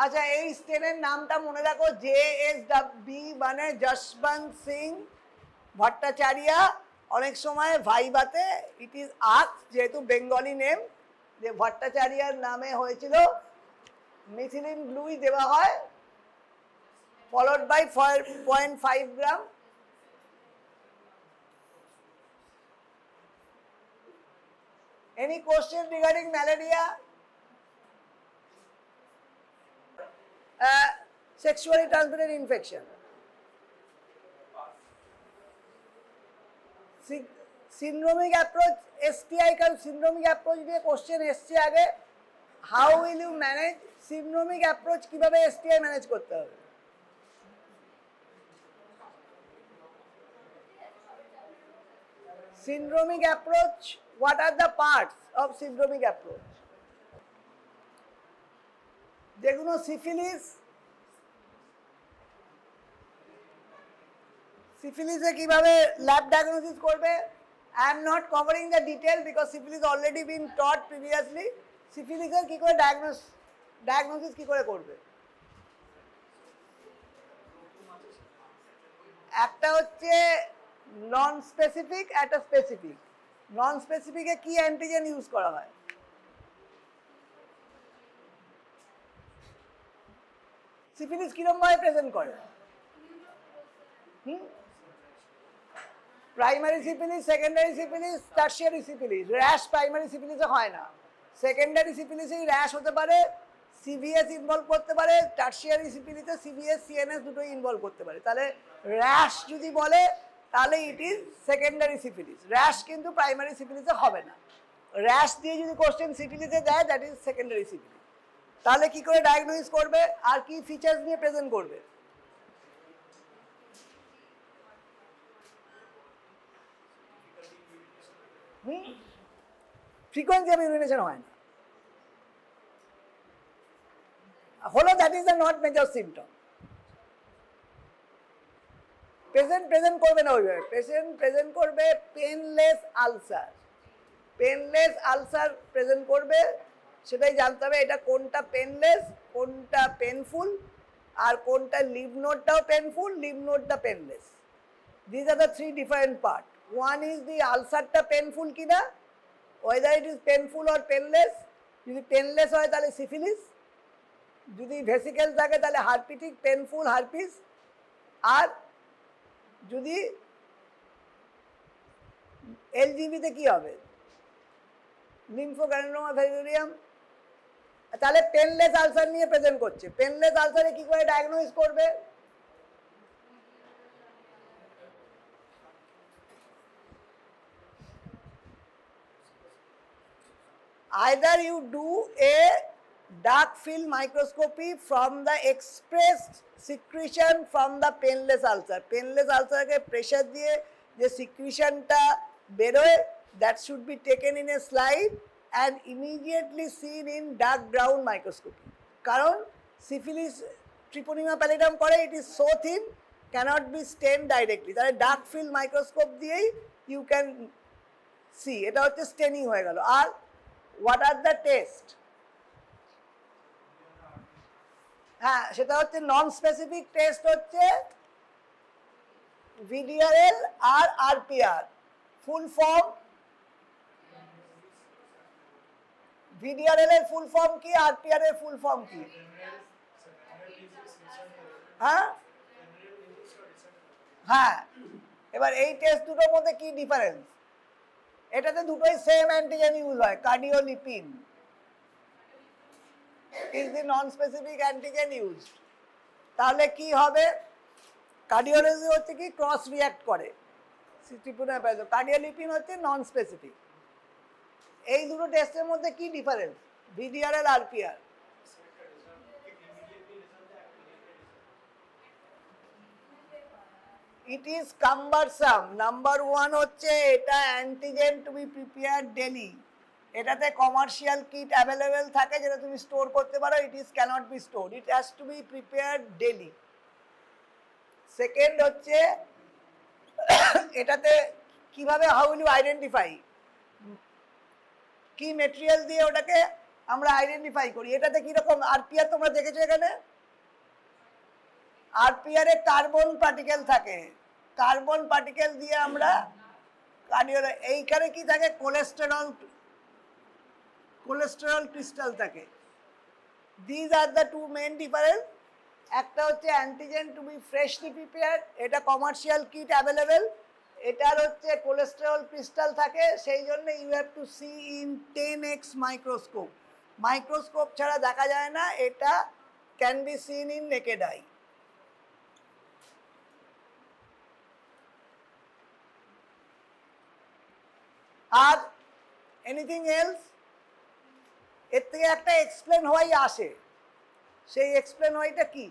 আচ্ছা, এই স্টেনের নামটা মনে রাখো, JSB মানে যশবন্ত সিং ভট্টাচার্য. অনেক সময় ভাইভাতে ইট ইজ আস্কড, যেহেতু বেঙ্গলি নেম, যে ভট্টাচার্যর নামে হয়েছিল, মিথিলিন ব্লুই দেওয়া হয়, followed by 4.5 gram. Any question regarding malaria? Sexually transmitted infection. Syndromic approach, STI का syndromic approach দিয়ে question এসছে আগে. How will you manage syndromic approach? কিভাবে STI ম্যানেজ করতে হবে? Syndromic approach, what are the parts of syndromic approach? যেগুলো সিফিলিসে কিভাবে lab diagnosis করবে, I am not covering the detail because syphilis already been taught previously. সিফিলিসের কি করে diagnosis কি করে করবে? একটা হচ্ছে নন স্পেসিফিক, একটা স্পেসিফিক। নন স্পেসিফিকে কি অ্যান্টিজেন ইউজ করা হয়? সিফিলিস কিরকম ভাবে প্রেজেন্ট করে? Primary syphilis, secondary syphilis, tertiary syphilis. Rash primary সিফিলিসে হয় না, সেকেন্ডারি সিফিলিসেই র্যাশ হতে পারে, সিভিএস ইনভলভ করতে পারে, টারশিয়ারি সিফিলিসে সিভিএস সিএনএস দুটোই ইনভলভ করতে পারে। তাহলে র্যাশ যদি বলে তাহলে it is secondary syphilis. Rash কিন্তু প্রাইমারি সিফিলিসে হবে না। র্যাশ দিয়ে যদি কোশ্চেন সিফিলিসে দেয় দ্যাট ইজ সেকেন্ডারি সিফিলিস। তাহলে কি করে ডায়াগনোসিস করবে আর কি ফিচার্স নিয়ে প্রেজেন্ট করবে? ফ্রিকোয়েন্সি অফ ইউরিনেশন হয় না হলো, that is the not major symptom. Present করবে না ওইভাবে, প্রেজেন্ট করবে painless ulcer. Painless ulcer present করবে, সেটাই জানতে হবে এটা কোনটা পেনলেস, কোনটা পেনফুল, আর কোনটা লিভ নোডটাও পেনফুল, লিভ নোডটা painless. This are the three different part. One is the আলসারটা পেনফুল কিনা, whether it is painful or painless. যদি পেনলেস হয় তাহলে সিফিলিস, যদি ভেসিকেল থাকে তাহলে হারপিটিক পেনফুল হারপিস, আর যদি এলজিবিতে কি হবে, লিম্ফোগ্রানুলোমা ভ্যালুরিয়াম। তাহলে পেনলেস আলসার নিয়ে প্রেজেন্ট করছে। পেনলেস আলসারে কি করে ডায়াগনোস করবে? Either you do a dark field microscopy from the expressed secretion from the painless ulcer. Painless ulcer ke pressure diye je secretion ta beroy, that should be taken in a slide and immediately seen in dark brown microscopy. Karon syphilis Treponema pallidum kore, it is so thin cannot be stained directly. Tare dark field microscope diyei you can see eta hocche staining hoye gelo। R what are the test? হ্যাঁ, সেটা হচ্ছে নন specific test হচ্ছে VDRL আর আরপিআর। Full form, VDRL এর full form কি, আরপিআর এর full form কি? হ্যাঁ হ্যাঁ, এবার এই টেস্ট দুটোর মধ্যে কি ডিফারেন্স? এটাতে দুটোই সেম অ্যান্টিজেন ইউজ হয়, cardiolipin is the non-specific antigen used। তাহলে কি হবে? কার্ডিওলজি হচ্ছে কি ক্রস রিঅ্যাক্ট করে, কার্ডিওলিপিন হচ্ছে নন স্পেসিফিক। এই দুটো টেস্টের মধ্যে কি difference, VDRL RPR? It is cumbersome। Number one হচ্ছে এটা antigen to be prepared daily. এটাতে কমার্শিয়াল কিট অ্যাভেলেবেল থাকে যেটা তুমি স্টোর করতে পারো। It is cannot be store, it has to be prepared daily. Second হচ্ছে এটাতে কিভাবে, হাউ উইল ইউ আইডেন্টিফাই, কি মেটেরিয়াল দিয়ে ওটাকে আমরা আইডেন্টিফাই করি? এটাতে কিরকম আরপিআর তোমরা দেখেছো, এখানে আরপিআর এ কার্বন পার্টিকেল থাকে, কার্বন পার্টিকেল দিয়ে আমরা এইখানে কি থাকে, কোলেস্টেরল ক্রিস্টাল থাকে। These are the two main difference. একটা হচ্ছে antigen to be freshly prepared, এটা কমার্শিয়াল কিট অ্যাভেলেবেল। এটার হচ্ছে কোলেস্টেরল ক্রিস্টাল থাকে, সেই জন্য you have to see in 10x microscope. Microscope ছাড়া দেখা যায় না, এটা can be seen in naked eye. আর এনিথিং এলস? এর থেকে একটা এক্সপ্লেন হওয়াই আসে, সেই এক্সপ্লেন হওয়াইটা কি?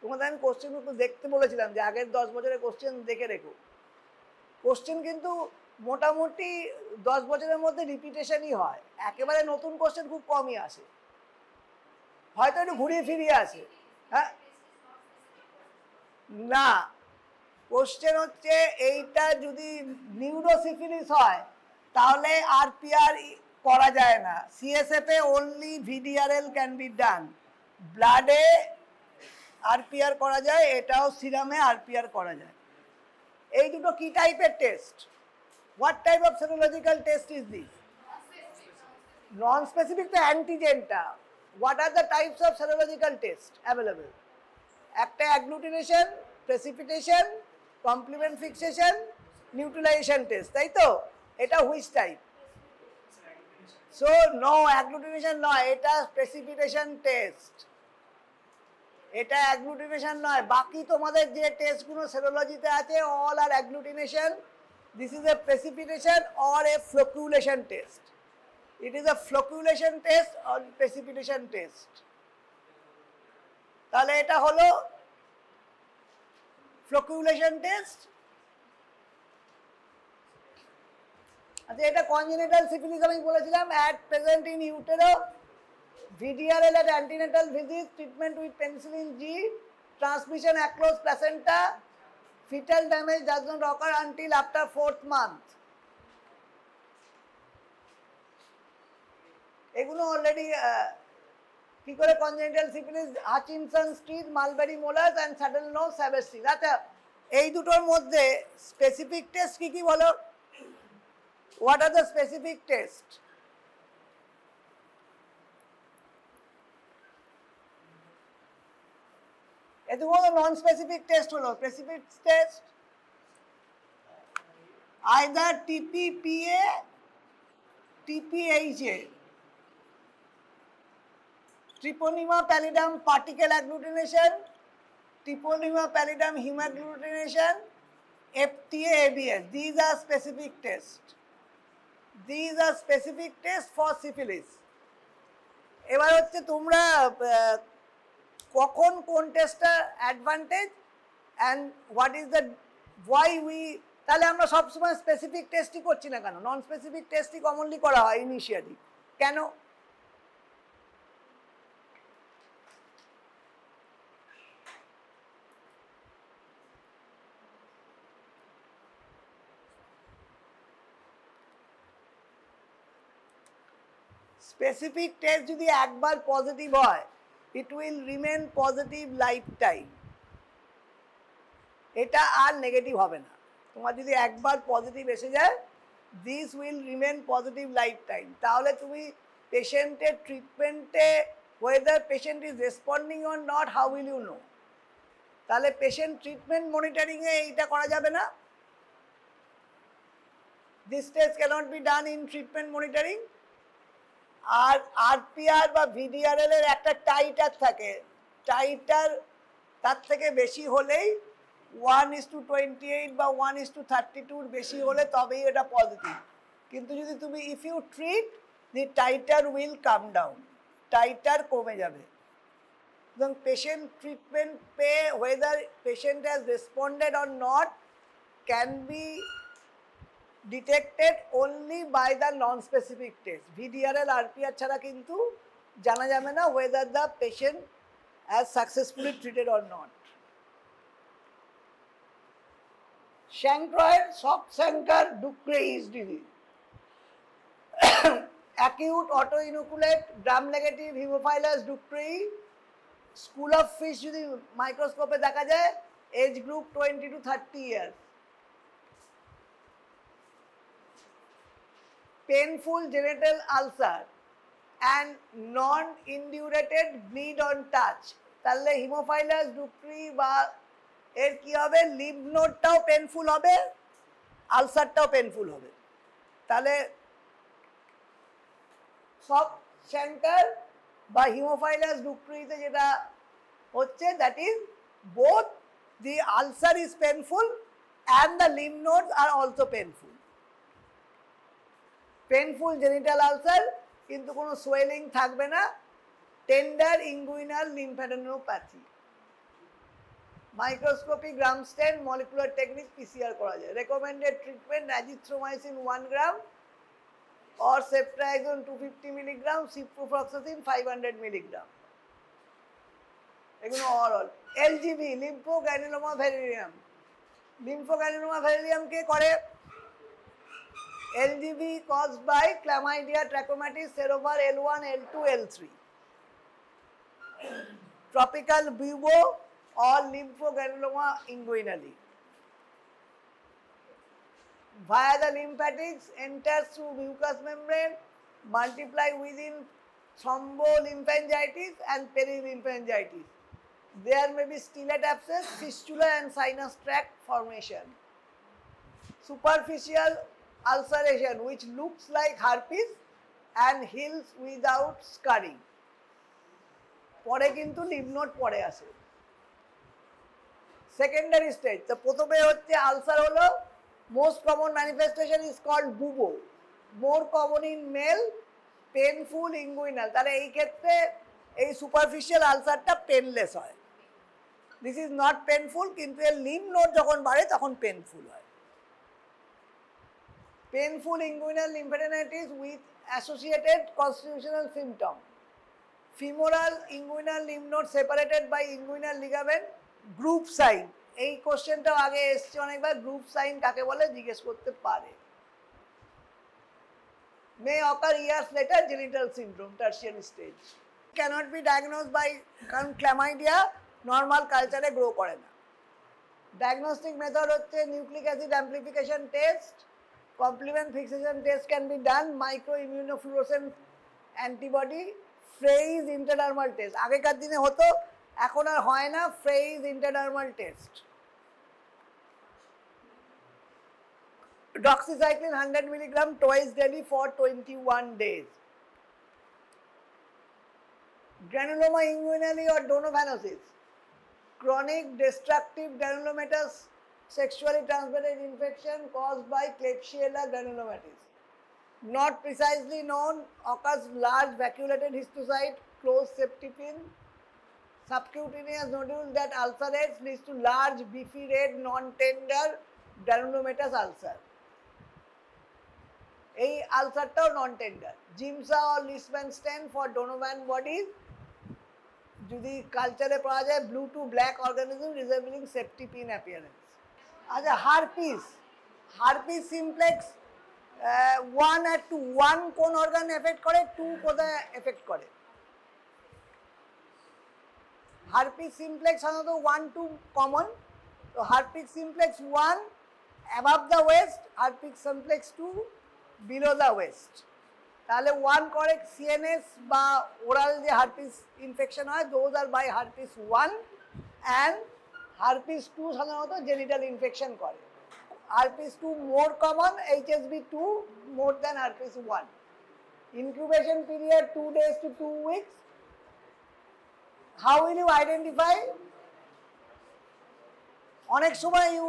তোমাদের আমি কোশ্চেন দেখতে বলেছিলাম যে আগের 10 বছরের কোশ্চেন দেখে রেখো। কোশ্চেন কিন্তু মোটামুটি 10 বছরের মধ্যে রিপিটেশনই হয়, একেবারে নতুন কোশ্চেন খুব কমই আসে, হয়তো একটু ঘুরিয়ে ফিরিয়ে আসে। হ্যাঁ, না, কোশ্চেন হচ্ছে এইটা যদি নিউরোসিফিলিস হয় তাহলে আরপিআর করা যায় না, সিএসএফ এ only VDRL can be done, ব্লাডে আরপিআর করা যায়, এটাও সিরামে আরপিআর করা যায়। এই দুটো কি টাইপের test? What type of serological test is this? Non specific তো অ্যান্টিজেনটা। What are the types of serological test available? একটা agglutination, precipitation, complement fixation, neutralisation test, তাই তো? এটা which type? So no, agglutination নয়, এটা প্রেসিপিটেশন টেস্ট, এটা agglutination নয়। বাকি তোমাদের যে টেস্টগুলো সেরোলজিতে আছে all are agglutination, this is a precipitation or a flocculation test. It is a flocculation test or precipitation test. তাহলে এটা হলো ফ্লোকুলেশন টেস্ট। আচ্ছা, এটা কনজেনিটাল সিফিলিস আমি বলেছিলাম, at present in utero, VDRL at antenatal visits, treatment with penicillin G, transmission across placenta, fetal damage does not occur until after 4th month. এগুলো already কি করে congenital syphilis, Hutchinson street, mulberry molars and saddle nose, savage street. আচ্ছা, এই দুটোর মধ্যে specific test কি কি বলো? What are the specific test? এত বড় নন স্পেসিফিক টেস্ট হলো। Specific test either TPPA, TPHA, Treponema pallidum particle agglutination, Treponema pallidum hemagglutination, FTA, ABS. These are specific tests. These are specific tests for syphilis. এবার হচ্ছে তোমরা কখন কোন টেস্টটা advantage and what is the why we, তাহলে আমরা সবসময় specific টেস্টই করছি না কেন? নন স্পেসিফিক টেস্টই কমনলি করা হয় ইনিশিয়ালি, কেন? স্পেসিফিক টেস্ট যদি একবার পজিটিভ হয়, it will remain positive life time, এটা আর নেগেটিভ হবে না। তোমার যদি একবার পজিটিভ এসে যায়, this will remain positive life time. তাহলে তুমি পেশেন্টের ট্রিটমেন্টে whether patient is responding or not, how will you know? তাহলে পেশেন্ট ট্রিটমেন্ট মনিটরিংয়ে এইটা করা যাবে না। This test cannot be done in treatment monitoring. আর আরপিআর বা ভিডিআরএল এর একটা টাইটার থাকে, টাইটার তার থেকে বেশি হলেই 1:28 বা 1:32 বেশি হলে তবেই এটা পজিটিভ। কিন্তু যদি তুমি if you treat, the titre will come down, titre কমে যাবে। এবং পেশেন্ট ট্রিটমেন্ট পে whether patient has responded or not can be detected only by the non-specific test. VDRL, RPR ছাড়া কিন্তু জানা যাবে না whether the patient has successfully treated or not. Chancroid soft chancre Ducrey's disease. Acute autoinoculate gram-negative Haemophilus ducreyi, school of fish যদি মাইক্রোস্কোপে দেখা যায়, age group 20 to 30 years. Painful genital ulcer and non-indurated bleed on touch. তাহলে Haemophilus ducreyi বা এর কি হবে? Lymph নোডটাও painful হবে, আলসারটাও painful হবে। তাহলে সব সেন্টার বা Haemophilus ducreyiতে যেটা হচ্ছে, that is both the ulcer is painful and the lymph nodes are also painful. Painful genital ulcer, কিন্তু কোনো সোয়েলিং থাকবে না, tender inguinal lymphadenopathy, microscopy gram stain molecular technique PCR করা যায়। Recommended treatment azithromycin 1 gram or ceftriaxone 250 milligram, ciprofloxacin 500 milligram. এগুলো all. LGV lymphogranuloma venereum. Lymphogranuloma venereum কে করে? LGV caused by Chlamydia trachomatis cerovar L1, L2, L3. Tropical bubo or lymphogranuloma inguinally. Via the lymphatics, enters through mucous membrane, multiply within thrombolymphangitis and perilymphangitis. There may be stellate abscess, fistula and sinus tract formation. Superficial ulceration which looks like herpes and heals without scarring. পরে কিন্তু lymph node পরে আসে। Secondary stage, তো প্রথমে হচ্ছে ulcer হলো, most common manifestation is called bubo, more common in male, painful inguinal। তাহলে এই ক্ষেত্রে এই superficial আলসারটা পেনলেস হয়। This is not painful, কিন্তু এর lymph node যখন বাড়ে তখন পেনফুল হয়। Painful inguinal lymphadenitis with associated constitutional symptom. Femoral inguinal lymph node separated by inguinal ligament. Group sign, এই কোশ্চেনটাও আগে এসছে অনেকবার, গ্রুপ সাইন কাকে বলে জিজ্ঞেস করতে পারে। May occur years later, genital syndrome, tertiary stage. Cannot be diagnosed by, কারণ ক্ল্যামাইডিয়া নর্মাল কালচারে গ্রো করে না। ডায়াগনস্টিক মেথড হচ্ছে nucleic acid amplification test, complement fixation test can be done, micro immunofluorescence antibody, Frei's intradermal test. আগেকার দিনে হতো, এখন আর হয় না, Frei's intradermal test. Doxycycline 100 mg twice daily for 21 days. Granuloma inguinale or donovanosis, chronic destructive granulomatous sexually transmitted infection caused by Klebsiella granulomatis. Not precisely known, occurs large vacuolated histiocyte, closed septicin, subcutaneous nodule that ulcerates, leads to large beefy red non-tender granulomatous ulcer. এই আলসারটাও non tender. Giemsa or Leishman stain for Donovan bodies, যদি কালচারে পাওয়া যায় blue to black organism resembling safety pin appearance. আচ্ছা, herpes, herpes simplex 1 আর 2, 1 কোন organ effect করে, 2 কোথায় এফেক্ট করে? হারপিস সিমপ্লেক্স সাধারণত 1, 2 কমন। তো herpes simplex 1 above the waist, herpes simplex 2 below the waist. তাহলে 1 করে সিএনএস বা ওরাল যে হারপিস ইনফেকশন হয়, those are by herpes 1, and herpes 2 সাধারণত জেনিটাল ইনফেকশন করে। Herpes 2 more common, HSV 2 more than herpes 1। Incubation period 2 days to 2 weeks. How will you identify? অনেক সময় you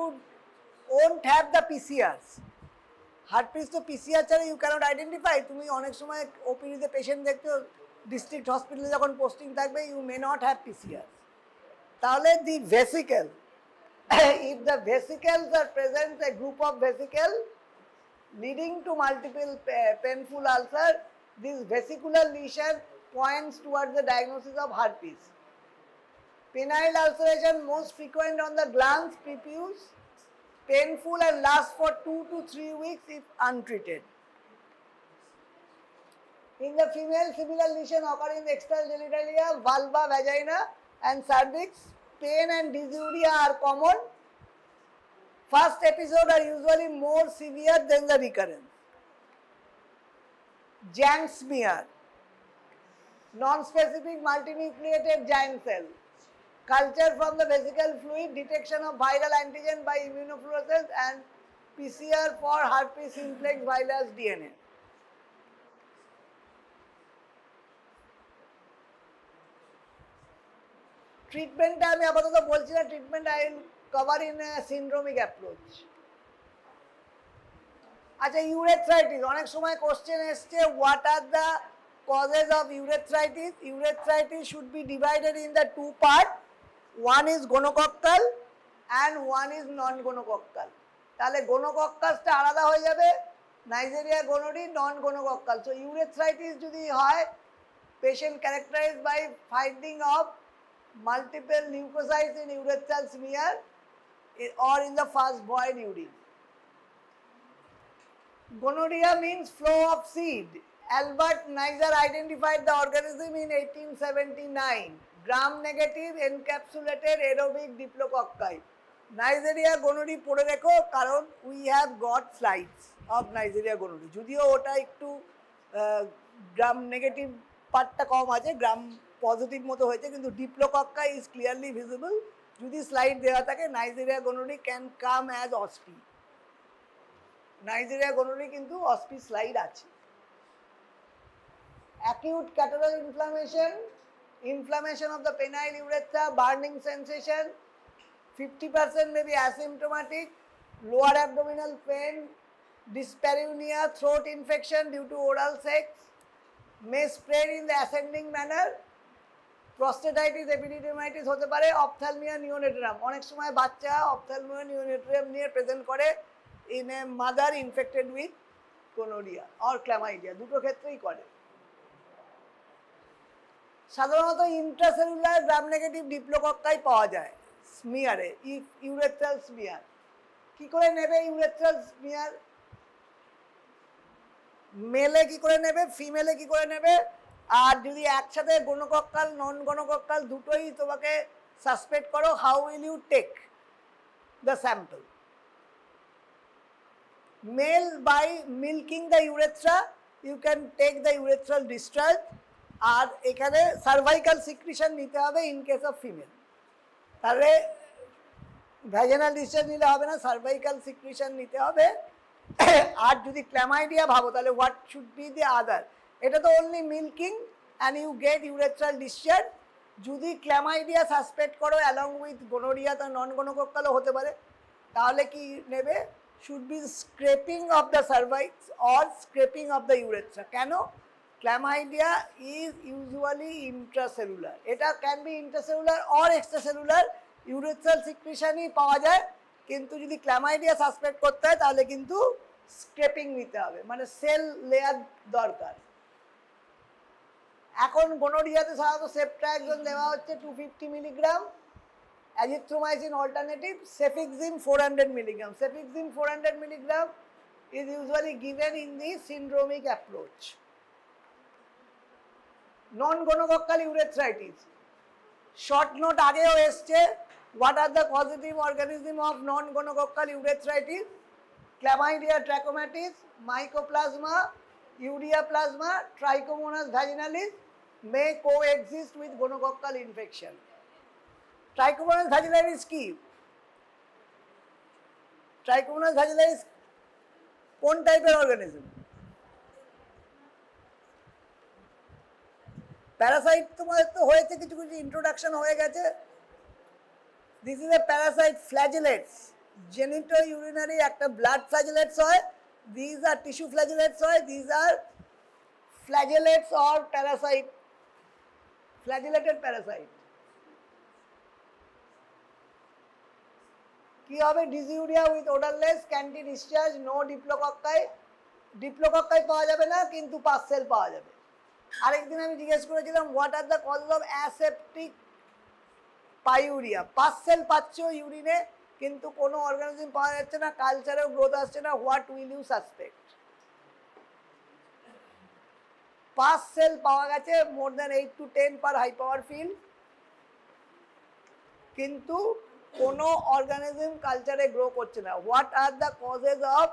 won't have the PCRs. Herpes তো PCR ছাড়া you cannot identify. তুমি অনেক সময় ওপিডিতে patient দেখতে, ডিস্ট্রিক্ট হসপিটালে যখন পোস্টিং থাকবে, you may not have PCR। তাহলে the vesicle, if the vesicles are present, a group of vesicles leading to multiple painful ulcer, this vesicular lesion points towards the diagnosis of herpes. Penile ulceration most frequent on the glans, prepuce, painful and lasts for 2 to 3 weeks if untreated. In the female, similar lesion occur in the external genitalia, vulva, vagina and cervix. Pain and dysuria are common. First episode are usually more severe than the recurrence. Jank smear, non-specific multinucleated giant cell, culture from the vesical fluid, detection of viral antigen by immunofluorescence, and PCR for herpes simplex virus DNA. ট্রিটমেন্টটা আমি আপাতত বলছি না, treatment I will cover in syndromic approach. আচ্ছা, urethritis, অনেক সময় question এসছে, what are the causes of urethritis? Urethritis should be divided in the 2 part, one is gonococcal and one is non-gonococcal. তাহলে gonococcal আলাদা হয়ে যাবে, Neisseria gonorrhoeae non-gonococcal. So urethritis যদি হয়, patient characterized by finding of multiple leukocytes in urethral smear or in the first void urine. Gonorrhea means flow of seed. Albert Neisser identified the organism in 1879. Gram-negative encapsulated aerobic diplococci. Neisseria gonorrhoeae পড়ে রেখো, কারণ we have got slides of Neisseria gonorrhoeae. যদিও ওটা একটু gram negative পার্টটা কম আছে, gram positive মতো হয়েছে, কিন্তু ডিপ্লোকক্কা ইজ ক্লিয়ারলি ভিজিবল। যদি স্লাইড দেওয়া থাকে, Neisseria gonorrhoeae can come as OSPE. Neisseria gonorrhoeae কিন্তু অস্পি স্লাইড আছে। Acute catarrhal inflammation, inflammation of the penile urethra, burning sensation, 50% may be asymptomatic, lower abdominal pain, dyspareunia, throat infection due to oral sex, may spread in the ascending manner, prostatitis, epididymitis হতে পারে, ophthalmia neonatorium, অনেক সময় বাচ্চা ophthalmia neonatorium নিয়ে present করে in a mother infected with gonorrhea or chlamydia, দুটো ক্ষেত্রেই করে। সাধারণত ইন্ট্রাসেলুলার গ্রাম নেগেটিভ ডিপ্লোকক্কাই পাওয়া যায় স্মিয়ারে, ইউরেথ্রাল স্মিয়ার। কি করে নেবে ইউরেথ্রাল স্মিয়ার? মেলে কি করে নেবে, ফিমেলে কি করে নেবে? আর যদি একসাথে গণকক্কাল নন গণকক্কাল দুটোই তোমাকে সাসপেক্ট করো, how will you take the sample? Male by milking the urethra you can take the urethral discharge. আর এখানে সার্ভাইকাল সিক্রিশন নিতে হবে ইন কেস অফ ফিমেল। তাহলে ভ্যাজিনাল ডিসচার্জ নিলে হবে না, সার্ভাইকাল সিক্রিশন নিতে হবে। আর যদি ক্ল্যামাইডিয়া ভাবো, তাহলে what should be the other? এটা তো only milking and you get urethral discharge. যদি ক্ল্যামাইডিয়া সাসপেক্ট করো অ্যালং উইথ গোনোরিয়া, তা নন গণকক্কালও হতে পারে, তাহলে কি নেবে? Should be scraping of the cervix or scraping of the urethra. কেন? Chlamydia is usually intracellular. এটা can be intracellular or extracellular, urethral সিক্রিশনই পাওয়া যায়। কিন্তু যদি ক্ল্যামাইডিয়া সাসপেক্ট করতে হয়, তাহলে কিন্তু স্ক্রেপিং নিতে হবে, মানে সেল লেয়ার দরকার। এখন গোনোরিয়াতে সাধারণত সেপ্ট্রাক্সন দেওয়া হচ্ছে 250 milligram, azithromycin alternative, cefixime 400 milligram. Cefixime 400 milligram is usually given in the syndromic approach. Non-gonococcal urethritis, short note আগেও এসছে। What are the causative organism of non-gonococcal urethritis? Chlamydia trachomatis, Mycoplasma, Ureaplasma, Trichomonas vaginalis may coexist with gonococcal infection. Trichomonas vaginalis কি? Trichomonas vaginalis কোন টাইপের organism? Parasite তোমাদের তো হয়েছে, কিছু কিছু ইন্ট্রোডাকশন হয়ে গেছে। This is a parasite flagellates, genito urinary একটা ব্লাড ফ্ল্যাজেলেটস হয়, দিজ আর টিস্যু ফ্ল্যাজেলেটস হয়, these are flagellates or parasite, flagellated parasite. কি হবে? Dysuria with odourless, scanty discharge, no diplococci. Diplococci পাওয়া যাবে না, কিন্তু পাসসেল পাওয়া যাবে। আরেকদিন আমি জিজ্ঞেস করেছিলাম what are the causes of aseptic pyuria. Pus cell পাচ্ছ ইউরিনে, কিন্তু কোনো অর্গানিজম পাওয়া যাচ্ছে না, কালচারেও গ্রোথ আসছে না, what will you suspect? Pus cell পাওয়া গেছে more than 8 to 10 per high power field, কিন্তু কোনো অর্গানিজম কালচারে গ্রো করছে না। What are the causes of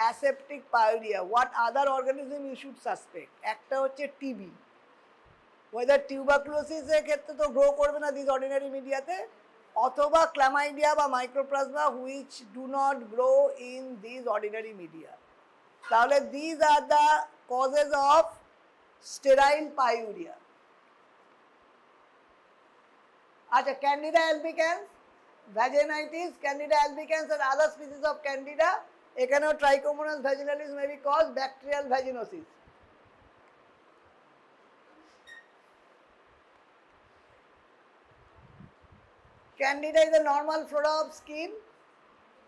aseptic pyuria? What other organism you should suspect? একটা হচ্ছে টিবি, ওয়েদার টিউবারকুলোসিসের ক্ষেত্রে তো গ্রো করবে না দিস অর্ডিনারি মিডিয়াতে, অথবা ক্ল্যামাইডিয়া বা mycoplasma which do not grow in this ordinary media. তাহলে this are the causes of sterile pyuria. আচ্ছা, candida albicans, vaginitis, candida albicans and other species of candida, এখানেও trichomonas vaginalis may be caused bacterial vaginosis. Candida is a normal flora of skin.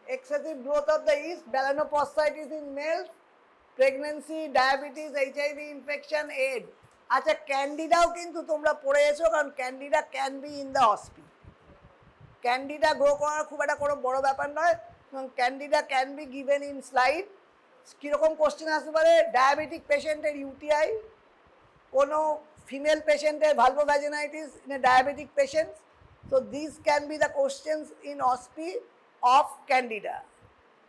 Excessive growth of the yeast, melanoposthitis in males, pregnancy, diabetes, HIV infection, AIDS. আচ্ছা ক্যান্ডিডাও কিন্তু তোমরা পড়ে এসো, কারণ candida can be in the OSPE. Candida grow করার খুব একটা কোনো বড় ব্যাপার নয়, এবং candida can be given in slide. কীরকম কোশ্চেন আসতে পারে? ডায়াবেটিক পেশেন্টের ইউটিআই, কোনো ফিমেল পেশেন্টের vulvovaginitis in a diabetic patient. So this can be the questions in OSPE of candida.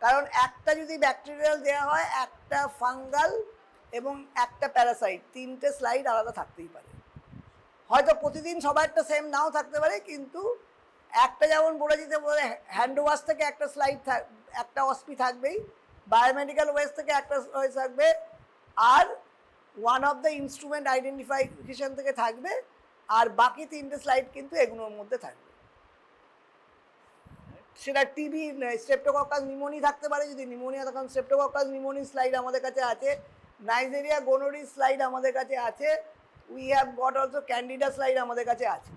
কারণ একটা যদি ব্যাকটেরিয়াল দেওয়া হয়, একটা ফাঙ্গাল এবং একটা প্যারাসাইট, তিনটে স্লাইড আলাদা থাকতেই পারে। হয়তো প্রতিদিন সবারটা সেম নাও থাকতে পারে, কিন্তু একটা যেমন বলে দিতে বলে হ্যান্ড ওয়াশ থেকে একটা স্লাইড একটা অসপি থাকবেই, বায়োমেডিক্যাল ওয়েস্ট থেকে একটা থাকবে, আর one of the instrument identification থেকে থাকবে, আর বাকি তিনটে স্লাইড কিন্তু এগুলোর মধ্যে থাকবে। সেটা টিবি, স্ট্রেপ্টোকক্কাস নিউমোনি থাকতে পারে, যদি নিউমোনিয়া তখন স্ট্রেপ্টোকক্কাস নিউমোনি স্লাইড আমাদের কাছে আছে, নাইজেরিয়া গোনোরি স্লাইড আমাদের কাছে আছে, we have got also candida slide আমাদের কাছে আছে।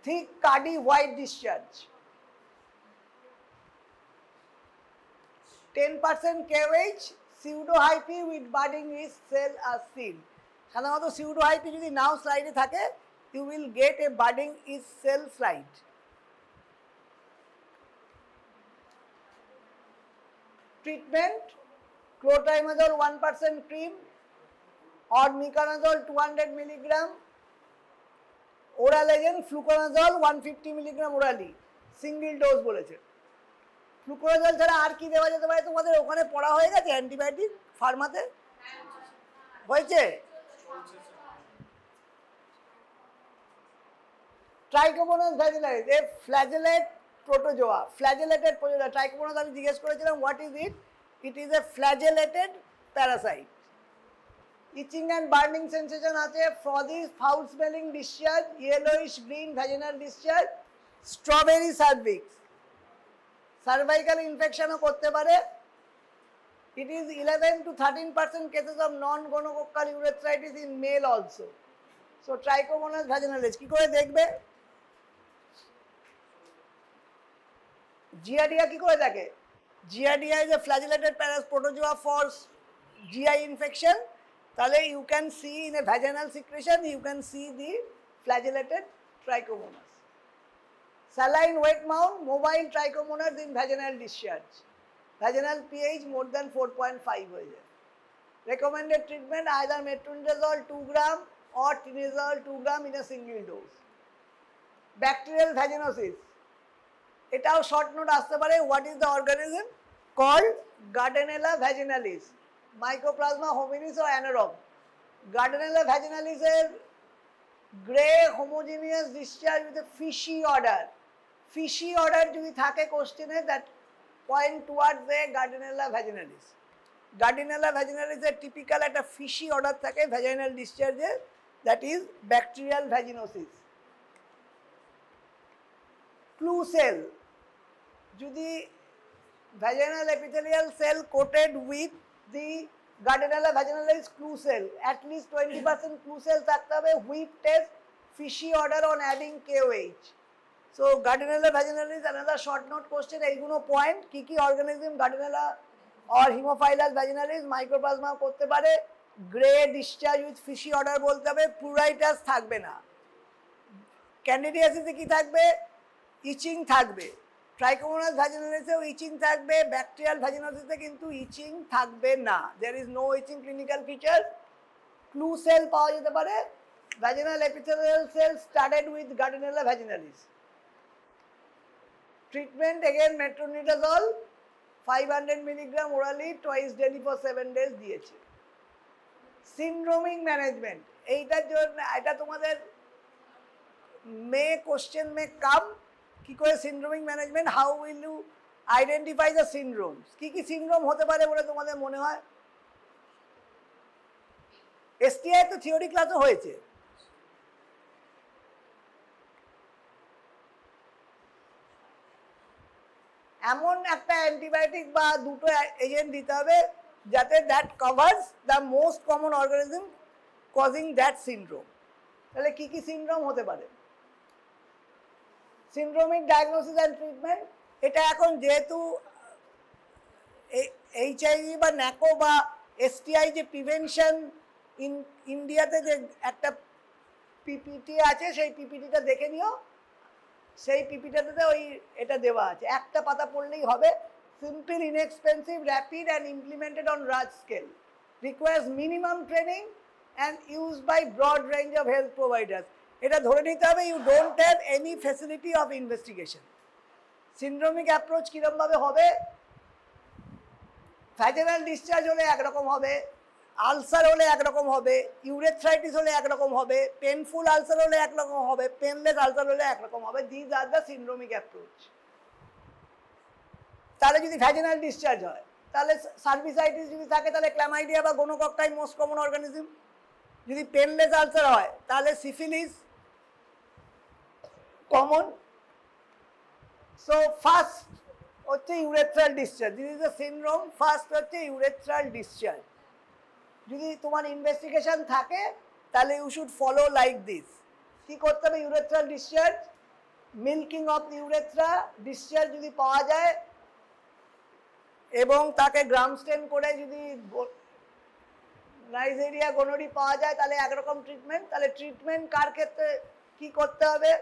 Thick cardi white discharge, 10% KOH, pseudohyphae with budding yeast cell are seen. সাধারণত pseudohyphae যদি নাও স্লাইডে থাকে, you will get a budding yeast cell slide. Treatment: clotrimazole 1% cream or miconazole 200 mg, oral agent fluconazole 150 mg orally, single dose বলেছে। Fluconazole ছাড়া আর কি দেওয়া যেতে পারে? তোমাদের ওখানে পড়া হয়ে গেছে অ্যান্টিবায়োটিক ফার্মাতে হয়েছে? Trichomonas vaginalis, a flagellate protozoa, flagellated protozoa. Trichomonas আমি জিজ্ঞেস করেছিলাম what is it? It is a flagellated parasite. Itching and burning sensation আছে, frothy foul smelling discharge, yellowish green vaginal discharge, strawberry cervix. Cervical ইনফেকশনও করতে পারে। It is 11 to 13% cases of non gonococcal urethritis in male also. So trichomonas vaginalis কি করে দেখবে? Giardia কি করে দেখে? Giardia is a flagellated protozoa for GI infection. তাহলে you can see in a vaginal secretion, you can see the flagellated trichomonas. Saline wet mount, mobile trichomonas in vaginal discharge. Vaginal pH more than 4.5 হয়ে যায়। Recommended treatment either metronidazole 2 gram or tinazole 2 gram in a single dose. Bacterial vaginosis, এটাও short note আসতে পারে। What is the organism? Called Gardnerella vaginalis, Mycoplasma hominis or anaerobe. Gardnerella vaginalis এর grey homogeneous discharge with a fishy odor. Fishy odor যদি থাকে কোশ্চেনে, that point towards the Gardnerella vaginalis. Gardnerella vaginalis এর typical একটা fishy order থাকে vaginal ডিসচার্জে, that is bacterial vaginosis. Clue cell, যদি vaginal epithelial cell coated with the Gardnerella vaginalis clue cell, at least 20% clue cell থাকতে হবে, whip test, fishy odor on adding KOH. So Gardnerella vaginalis another short note question. এইগুলো point, কি কি organism Gardnerella or Haemophilus vaginalis mycoplasma করতে পারে। Grey discharge with fishy order বলতে হবে, প্লুরাইটাস থাকবে না। ক্যান্ডিডিয়াসিসে কি থাকবে? ইচিং থাকবে। ট্রাইকোমোনাস ভ্যাজিনালিসেও ইচিং থাকবে, ব্যাকটেরিয়াল ভ্যাজিনোসিসে কিন্তু ইচিং থাকবে না। There is no itching clinical feature. Clue cell পাওয়া যেতে পারে, vaginal epithelial cells studded with Gardnerella vaginalis. Treatment again metronidazole 500 mg orally twice daily for 7 days দিয়েছে। সিনড্রোমিক ম্যানেজমেন্ট, এইটার জন্য এটা তোমাদের মে কোশ্চেন মে কাম। কি করে syndromic management, how will you identify the syndromes? কি কি সিনড্রোম হতে পারে বলে তোমাদের মনে হয়? STI তো থিওরি ক্লাসও হয়েছে। এমন একটা অ্যান্টিবায়োটিক বা দুটো এজেন্ট দিতে হবে যাতে that covers the most common organism causing that syndrome. তাহলে কি কি সিনড্রোম হতে পারে? সিনড্রোমিক ডায়াগনোসিস অ্যান্ড ট্রিটমেন্ট, এটা এখন যেহেতু এইচআইভি বা ন্যাকো বা এসটিআই যে প্রিভেনশন ইন্ডিয়াতে যে একটা পিপিটি আছে, সেই পিপিটিটা দেখে নিও। সেই পিপিটিতে ওই এটা দেওয়া আছে, একটা পাতা পড়লেই হবে। Simple, inexpensive, rapid and implemented on large scale, requires minimum training and use by broad range of health providers. এটা ধরে নিতে হবে you don't have any facility of investigation. Syndromic approach কীরকমভাবে হবে? ভ্যাজিনাল ডিসচার্জ হলে একরকম হবে, আলসার হলে একরকম হবে, ইউরেথ্রাইটিস হলে একরকম হবে, পেনফুল আলসার হলে একরকম হবে, পেনলেস আলসার হলে একরকম হবে। These are the syndromic approach. তাহলে যদি ভ্যাজিনাল ডিসচার্জ হয়, তাহলে সার্ভিসাইটিস যদি থাকে, তাহলে ক্ল্যামাইডিয়া বা গোনোকক্কাই মোস্ট কমন অর্গানিজম। যদি পেনলেস আলসার হয়, তাহলে সিফিলিস কমন। সো ফার্স্ট হচ্ছে urethral discharge, this is the syndrome. First হচ্ছে ইউরেথ্রাল ডিসচার্জ। যদি তোমার ইনভেস্টিগেশন থাকে, তাহলে you should follow like this. কি করতে হবে? Urethral discharge, milking of urethra, discharge যদি পাওয়া যায় এবং তাকে গ্রাম স্টেন করে যদি নাইজেরিয়া গোনোরি পাওয়া যায়, তাহলে একরকম ট্রিটমেন্ট। তাহলে ট্রিটমেন্ট কার ক্ষেত্রে কি করতে হবে?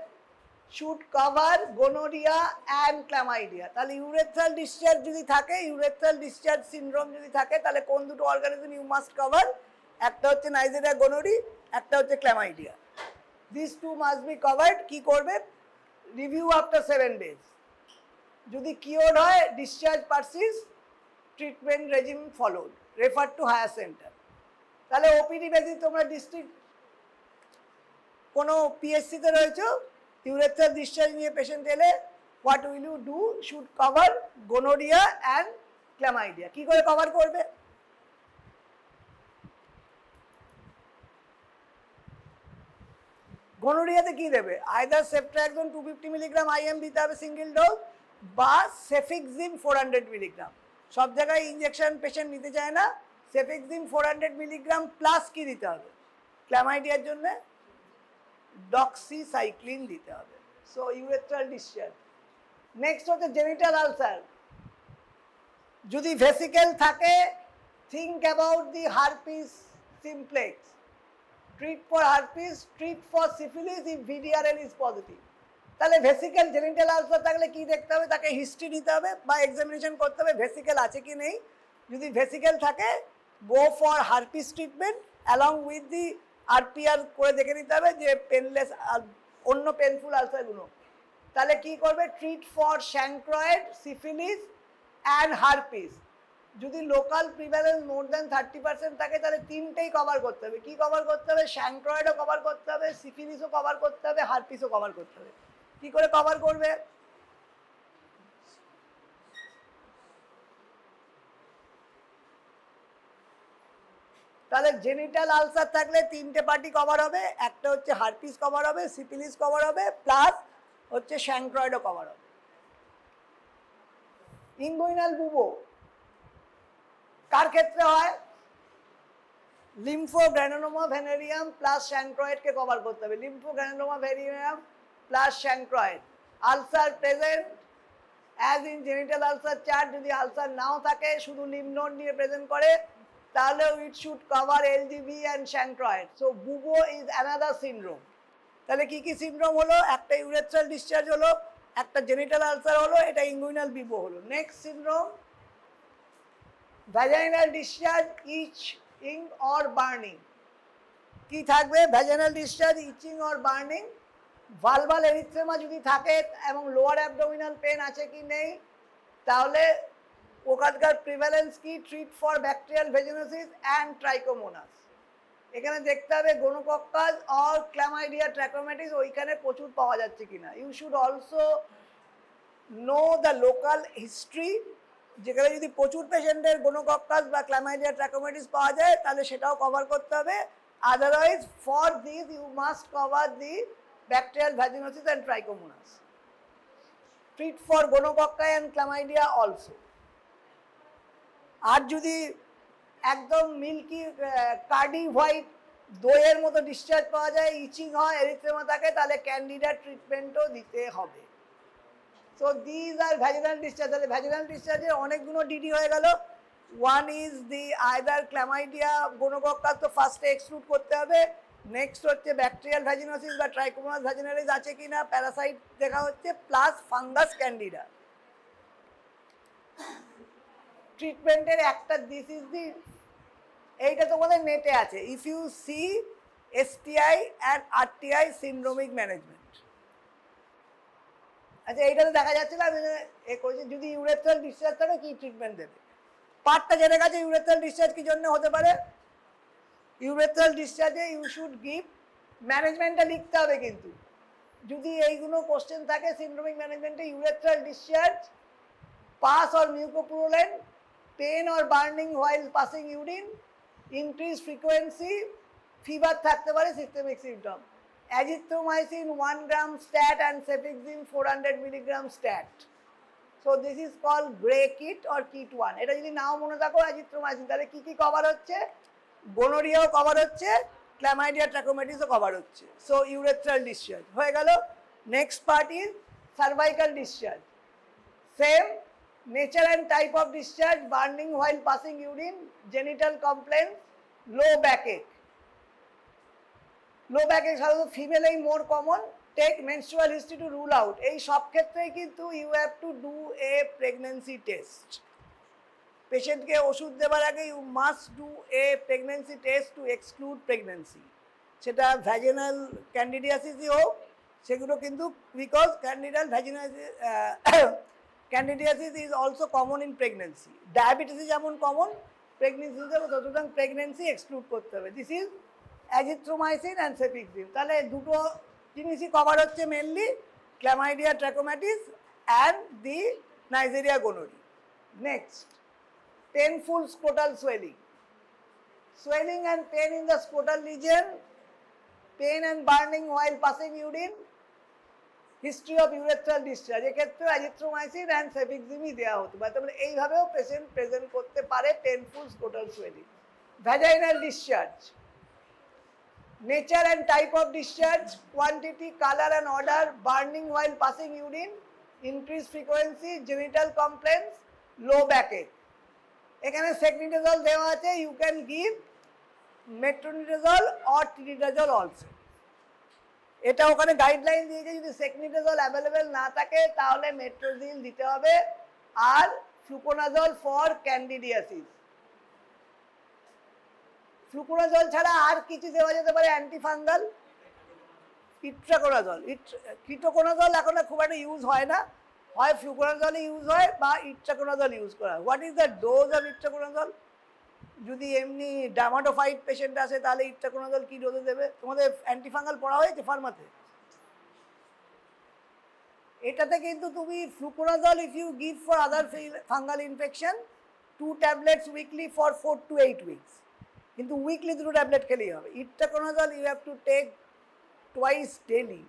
Should cover gonorrhoea and chlamydia. তাহলে ইউরেথ্রাল ডিসচার্জ যদি থাকে, ইউরেথ্রাল ডিসচার্জ সিনড্রোম যদি থাকে, তাহলে কোন দুটো অর্গানিজম ইউ মাস্ট কভার? একটা হচ্ছে নাইজেরিয়া গোনোরি, একটা হচ্ছে chlamydia. This two must be covered. কি করবে? Review after 7 days। যদি কিওর হয়, discharge persists, treatment regime followed, refer to higher centre. তাহলে ওপিডি বেসিস তোমরা ডিস্ট্রিক্ট কোনো পিএসসিতে রয়েছে, ইউরেথ্রাল ডিসচার্জ নিয়ে পেশেন্ট এলে, what will you do? Should cover gonorrhoea and chlamydia. কি করে কভার করবে? গোনোরিয়াতে কি দেবে? আইদার সেফট্রাক্সন 250 মিলিগ্রাম আইএম দিতে হবে সিঙ্গেল ডোজ, বা সেফিক্সিম 400 মিলিগ্রাম। সব জায়গায় ইঞ্জেকশন পেশেন্ট নিতে চায় না। সেফিক্সিম 400 মিলিগ্রাম প্লাস কি দিতে হবে? ক্ল্যামাইডিয়ার জন্য ডক্সিসাইক্লিন দিতে হবে। So urethral discharge. নেক্সট হচ্ছে জেনিটাল আলসার। যদি ভেসিকেল থাকে, think about the herpes simplex. Treat for herpes, treat for syphilis if VDRL is positive. তাহলে ভেসিকেল জেনিটাল আলসার থাকলে কি দেখতে হবে? তাকে হিস্ট্রি নিতে হবে বা এক্সামিনেশন করতে হবে, ভেসিকেল আছে কি নেই। যদি ভেসিকেল থাকে, go for herpes treatment along with the RPR করে দেখে নিতে হবে যে পেনলেস অন্য পেনফুল আলসারগুলো। তাহলে কি করবে? Treat for chancroid, syphilis and herpes. যদি লোকাল প্রিভ্যালেন্স মোর দ্যান 30% থাকে, তাহলে তিনটেই কভার করতে হবে। কি কভার করতে হবে? শ্যাঙ্ক্রয়েডও কভার করতে হবে, সিফিলিসও কভার করতে হবে, হারপিসও কভার করতে হবে। কি করে কভার করবে? তাহলে জেনিটাল আলসার থাকলে তিনটে পার্টি কভার হবে। একটা হচ্ছে হারপিস কভার হবে, সিফিলিস কভার হবে, প্লাস হচ্ছে শ্যাঙ্ক্রয়েডও কভার হবে। ইনগুইনাল বুবো কার ক্ষেত্রে হয়? লিম্ফোগ্রানুলোমা ভেনেরিয়াম প্লাস শ্যাঙ্ক্রয়েডকে কভার করতে হবে। Lymphogranuloma venereum plus chancroid. Ulcer present as in genital ulcer chart. যদি আলসার নাও থাকে, শুধু লিম্ফ নোড নিয়ে প্রেজেন্ট করে, তাহলে it should cover LGV and chancroid. So bubo is another syndrome. তাহলে কি কি সিনড্রোম হলো? একটা ইউরেথ্রাল ডিসচার্জ হলো, একটা জেনিটাল আলসার হলো, এটা ইনগুইনাল বুবো হলো। Next syndrome, vaginal discharge, itching or burning. কি থাকবে? Vaginal discharge, itching or burning. Vulval erythema যদি থাকে এবং লোয়ার অ্যাবডোমিনাল পেন আছে কি নেই, তাহলে ওখানকার প্রিভ্যালেন্স কি? Treat for bacterial vaginosis and trichomonas. এখানে দেখতে হবে গোনোকক্কাস অর ক্ল্যামাইডিয়া ট্র্যাকোম্যাটিস ওইখানে প্রচুর পাওয়া যাচ্ছে কিনা। You should also know the local history. যেখানে যদি প্রচুর পেশেন্টের গোনোকক্কাস বা ক্ল্যামাইডিয়া ট্র্যাকোম্যাটিস পাওয়া যায়, তাহলে সেটাও কভার করতে হবে। Otherwise for this you must cover the bacterial vaginosis and trichomonas. Treat for gonococci and chlamydia also. আর যদি একদম মিল্কি কার্ডি হোয়াইট দইয়ের মতো ডিসচার্জ পাওয়া যায়, ইচিং হয়, এরিথ্রেমা থাকে, তাহলে ক্যান্ডিডা ট্রিটমেন্টও দিতে হবে। So these are vaginal discharge. তাহলে ভ্যাজিনাল ডিসচার্জের অনেকগুলো ডিডি হয়ে গেল। One is the either chlamydia, gonococcus তো ফার্স্টে এক্সক্লুড করতে হবে। নেক্সট হচ্ছে ব্যাকটেরিয়াল ভ্যাজিনোসিস বা ট্রাইকোমোনাস ভ্যাজিনালিস আছে কিনা, প্যারাসাইট দেখা হচ্ছে, প্লাস ফাঙ্গাস ক্যান্ডিডা। ট্রিটমেন্টের একটা দিস ইজ দি, এইটা তোমাদের নেটে আছে, if you see STI and RTI syndromic management. আচ্ছা এইটাতে দেখা যাচ্ছে না, আমি এ করেছি, যদি ইউরেথ্রাল ডিসচার্জ থাকে কি ট্রিটমেন্ট দেবে। পার্টটা জেনে গেছে ইউরেথ্রাল ডিসচার্জ কি জন্য হতে পারে। ইউরেথ্রাল ডিসচার্জে ইউ শুড গিভ, ম্যানেজমেন্টটা লিখতে হবে কিন্তু, যদি এইগুলো কোশ্চেন থাকে সিন্ড্রোমিক ম্যানেজমেন্টে, urethral discharge, pus or mucopurulent, pain or burning while passing urine, increase frequency, fever থাকতে পারে, systemic symptom, azithromycin 1 gram stat and cefixime 400 milligram stat. So this is called gray kit or kit 1. এটা যদি নাও মনে থাকো azithromycin, তাহলে কি কি cover হচ্ছে, গোনোরিয়াও কভার হচ্ছে, ক্ল্যামাইডিয়া ট্র্যাকোম্যাটিসও কভার হচ্ছে। সো ইউরেথ্রাল ডিসচার্জ হয়ে গেল। Next part is cervical discharge. Same nature and type of discharge, burning while passing urine, genital complain, low backache. Low backache সাধারণত ফিমেলেই more common. Take menstrual history to rule out. এই সব ক্ষেত্রেই কিন্তু you have to do a pregnancy test. পেশেন্টকে ওষুধ দেওয়ার আগে you must do a pregnancy test to exclude pregnancy. সেটা ভ্যাজিনাল ক্যান্ডিডিয়াসিসই হোক, সেগুলো কিন্তু because candidiasis is also common in pregnancy. ডায়াবেটিসে যেমন কমন, প্রেগনেন্সিতে সুতরাং প্রেগনেন্সি এক্সক্লুড করতে হবে। This is azithromycin and cefixime। তাহলে দুটো জিনিসই কভার হচ্ছে mainly, chlamydia trachomatis and the neisseria gonorrhoea. Next, painful scrotal swelling. Swelling and pain in the scrotal region, pain and burning while passing urine, history of urethral discharge। এক্ষেত্রে azithromycin and cefixime দেওয়া হতে পারে। তাহলে এইভাবেও patient present করতে পারে painful scrotal swelling. Vaginal discharge, nature and type of discharge, quantity, color and order, burning while passing urine, increased frequency, genital complaints, low backache। এখানে secnidazole দেওয়া আছে, you can give metronidazole or tinidazole also। এটা ওখানে guideline দিয়েছে, যদি secnidazole available না থাকে তাহলে মেট্রোজিল দিতে হবে, আর ফ্লুকোনাজল ফর ক্যান্ডিডিয়াসিস। ফ্লুকোনাজল ছাড়া আর কিছু দেওয়া যেতে পারে অ্যান্টিফাঙ্গাল, ইট্রাকোনাজল। কিটোকোনাজল এখন খুব একটা ইউজ হয় না, হয় ফ্লুকোনাজলই ইউজ হয় বা ইট্রাকোনাজল ইউজ করা হয়। What is the dose of itraconazole? যদি এমনি ডার্মাটোফাইট পেশেন্ট আসে তাহলে ইট্রাকোনাজল কি ডোজে দেবে? তোমাদের অ্যান্টিফাঙ্গাল পড়া হয়েছে ফার্মাতে? এটাতে কিন্তু তুমি fluconazole if you give for other fungal infection 2 tablets weekly for 4 to 8 weeks। কিন্তু উইকলি 2 ট্যাবলেট খেলেই হবে। Itraconazole you have to take twice daily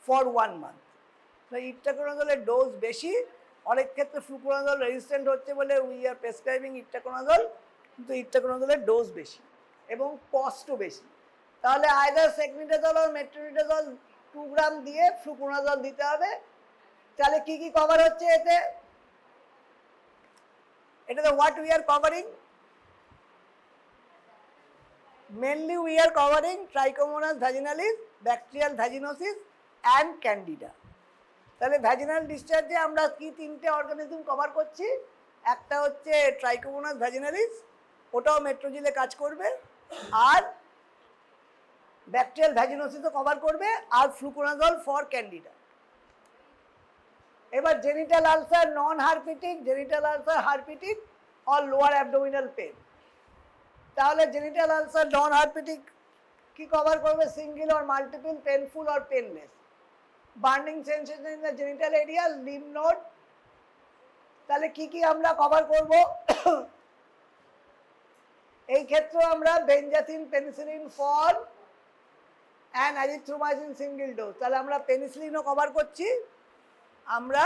for 1 month। ইট্রাকোনাজলের ডোজ বেশি, অনেক ক্ষেত্রে ফ্লুকোনাজল রেজিস্ট্যান্ট হচ্ছে বলে উই আর প্রেসক্রাইবিং ইট্রাকোনাজল, কিন্তু ইট্রাকোনাজলের ডোজ বেশি এবং কস্টও বেশি। তাহলে আইদার সেকনিডাজল আর মেট্রোনিডাজল 2 গ্রাম দিয়ে ফ্লুকোনাজল দিতে হবে। তাহলে কি কি কভার হচ্ছে এটাতে what we are covering? Mainly we are covering Trichomonas vaginalis, bacterial vaginosis and candida। তাহলে ভ্যাজিনাল ডিসচার্জে আমরা কি 3টে অর্গানিজম কভার করছি? একটা হচ্ছে ট্রাইকোমোনাস ভ্যাজিনালিস, ওটাও মেট্রোজিলে কাজ করবে, আর ব্যাকটেরিয়াল ভ্যাজিনোসিসও কভার করবে, আর ফ্লুকোনাজল ফর ক্যান্ডিডা। এবার genital ulcer non herpetic, genital ulcer herpetic or lower abdominal pain. তাহলে জেনিটাল আলসার নন হারপিটিক কি কভার করবে? Single or multiple, painful or painless, burning sensation in the genital area, lymph node. তাহলে কি কি আমরা cover করব? এই ক্ষেত্রে আমরা benzathine penicillin for and azithromycin single dose. তাহলে আমরা পেনিসিলিনও কভার করছি, আমরা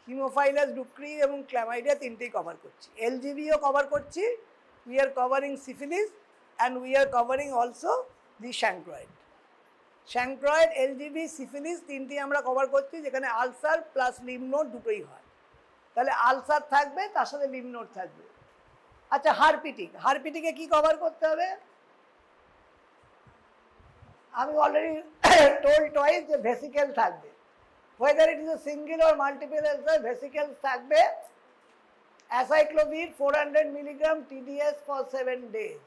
হিমোফাইলাস ডুক্রি এবং ক্ল্যামাইডিয়া 3টেই কভার করছি, এলজিভিও কভার করছি, we are covering syphilis and we are covering also the chancroid. Chancroid, LGV, syphilis তিনটি আমরা কভার করছি, যেখানে আলসার প্লাস লিম্ফ নোড দুটোই হয়। তাহলে আলসার থাকবে, তার সাথে লিম্ফ নোড থাকবে। আচ্ছা, হারপিটিক, হারপিটিকে কি কভার করতে হবে? আমি অলরেডি টোল্ড টয়েস যে ভেসিকেল থাকবে, whether it is a single or multiple ulcer, vesicles থাকবে। Acyclovir 400 milligram TDS for 7 days।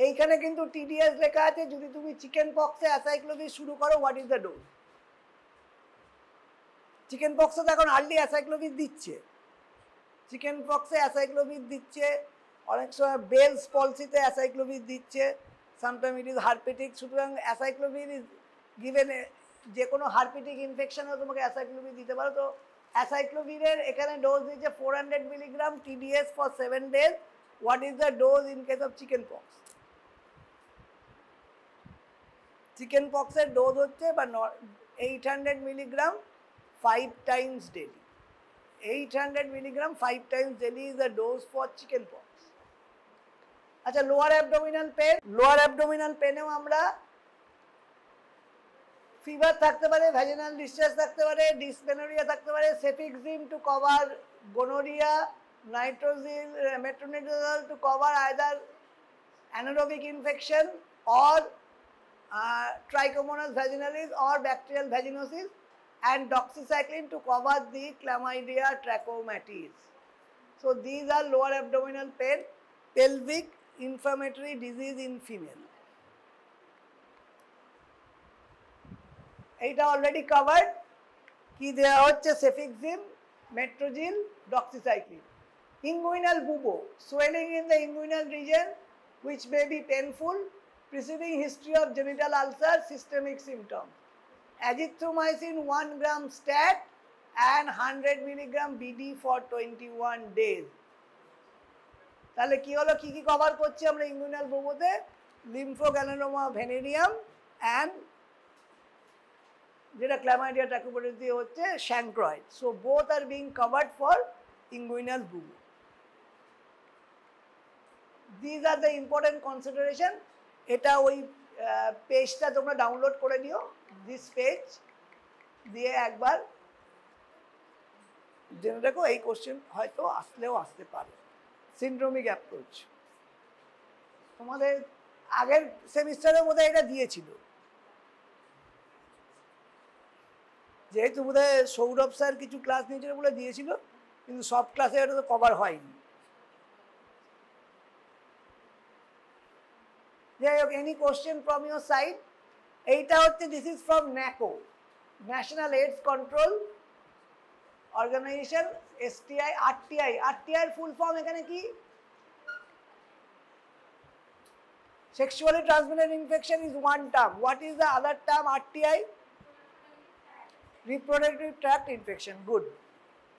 এইখানে কিন্তু TDS লেখা আছে, যদি তুমি চিকেন পক্সে অ্যাসাইক্লোভির শুরু করো, what is the dose? Chicken পক্সে তো এখন আর্লি অ্যাসাইক্লোভির দিচ্ছে, চিকেন পক্সে অ্যাসাইক্লোভির দিচ্ছে, অনেক সময় বেলস পলসিতে অ্যাসাইক্লোভির দিচ্ছে, সামটাইম ইট ইজ হারপিটিক। সুতরাং অ্যাসাইক্লোভির ইজ গিভেন, যে কোনো হারপিটিক ইনফেকশনেও তোমাকে অ্যাসাইক্লোভির দিতে পারো। তো অ্যাসাইক্লোভিরের এখানে ডোজ দিচ্ছে 400 milligram TDS for 7 days। What is the dose in case of chicken pox? Chicken পক্সের ডোজ হচ্ছে 800 milligram 5 times daily। 800 milligram 5 times daily is the dose for chicken pox। আচ্ছা, lower abdominal pain, lower abdominal পেনেও আমরা fever থাকতে পারে, vaginal discharge থাকতে পারে, dysmenorrhoea থাকতে পারে, সেফিক্সিম টু কভার গোনোরিয়া, নাইট্রোজিল, metronidazole to cover either anaerobic infection or trichomonas vaginalis or bacterial vaginosis, and doxycycline to cover the chlamydia trachomatis. So these are lower abdominal pain, pelvic inflammatory disease in female. এটা already covered, কি দেওয়া হচ্ছে? Cefixime, Metrogyl, doxycycline. Inguinal bubo, swelling in the inguinal region which may be painful, preceding history of genital ulcer, systemic symptoms. Azithromycin 1 gram stat and 100 milligram BD for 21 days. তাহলে কি হলো, কি কি cover করছি আমরা ইনগুইনাল বুবোতে? Lymphogranuloma venereum and যেটা chlamydia trachomatis দিয়ে হচ্ছে chancroid. So both are being covered for inguinal bubo. These are the important consideration. এটা ওই পেজটা তোমরা ডাউনলোড করে নিও, দিস পেজ দিয়ে একবার জেনে দেখো। এই কোশ্চেন হয়তো আসলেও আসতে পারে। সিন্ড্রোমিক অ্যাপ্রোচ তোমাদের আগের সেমিস্টারের মধ্যে এটা দিয়েছিল, যেহেতু বোধহয় সৌরভ স্যার কিছু ক্লাস নিয়েছিল বলে দিয়েছিল, কিন্তু সব ক্লাসে এটা তো কভার হয়নি। যাই হোক, any question from your side? এইটা হচ্ছে, this is from NACO, national AIDS control organisation, STI, RTI। RTI এর ফুল ফর্ম এখানে কি? Sexually transmitted infection is one term. What is the other term? RTI? Reproductive tract infection. Good.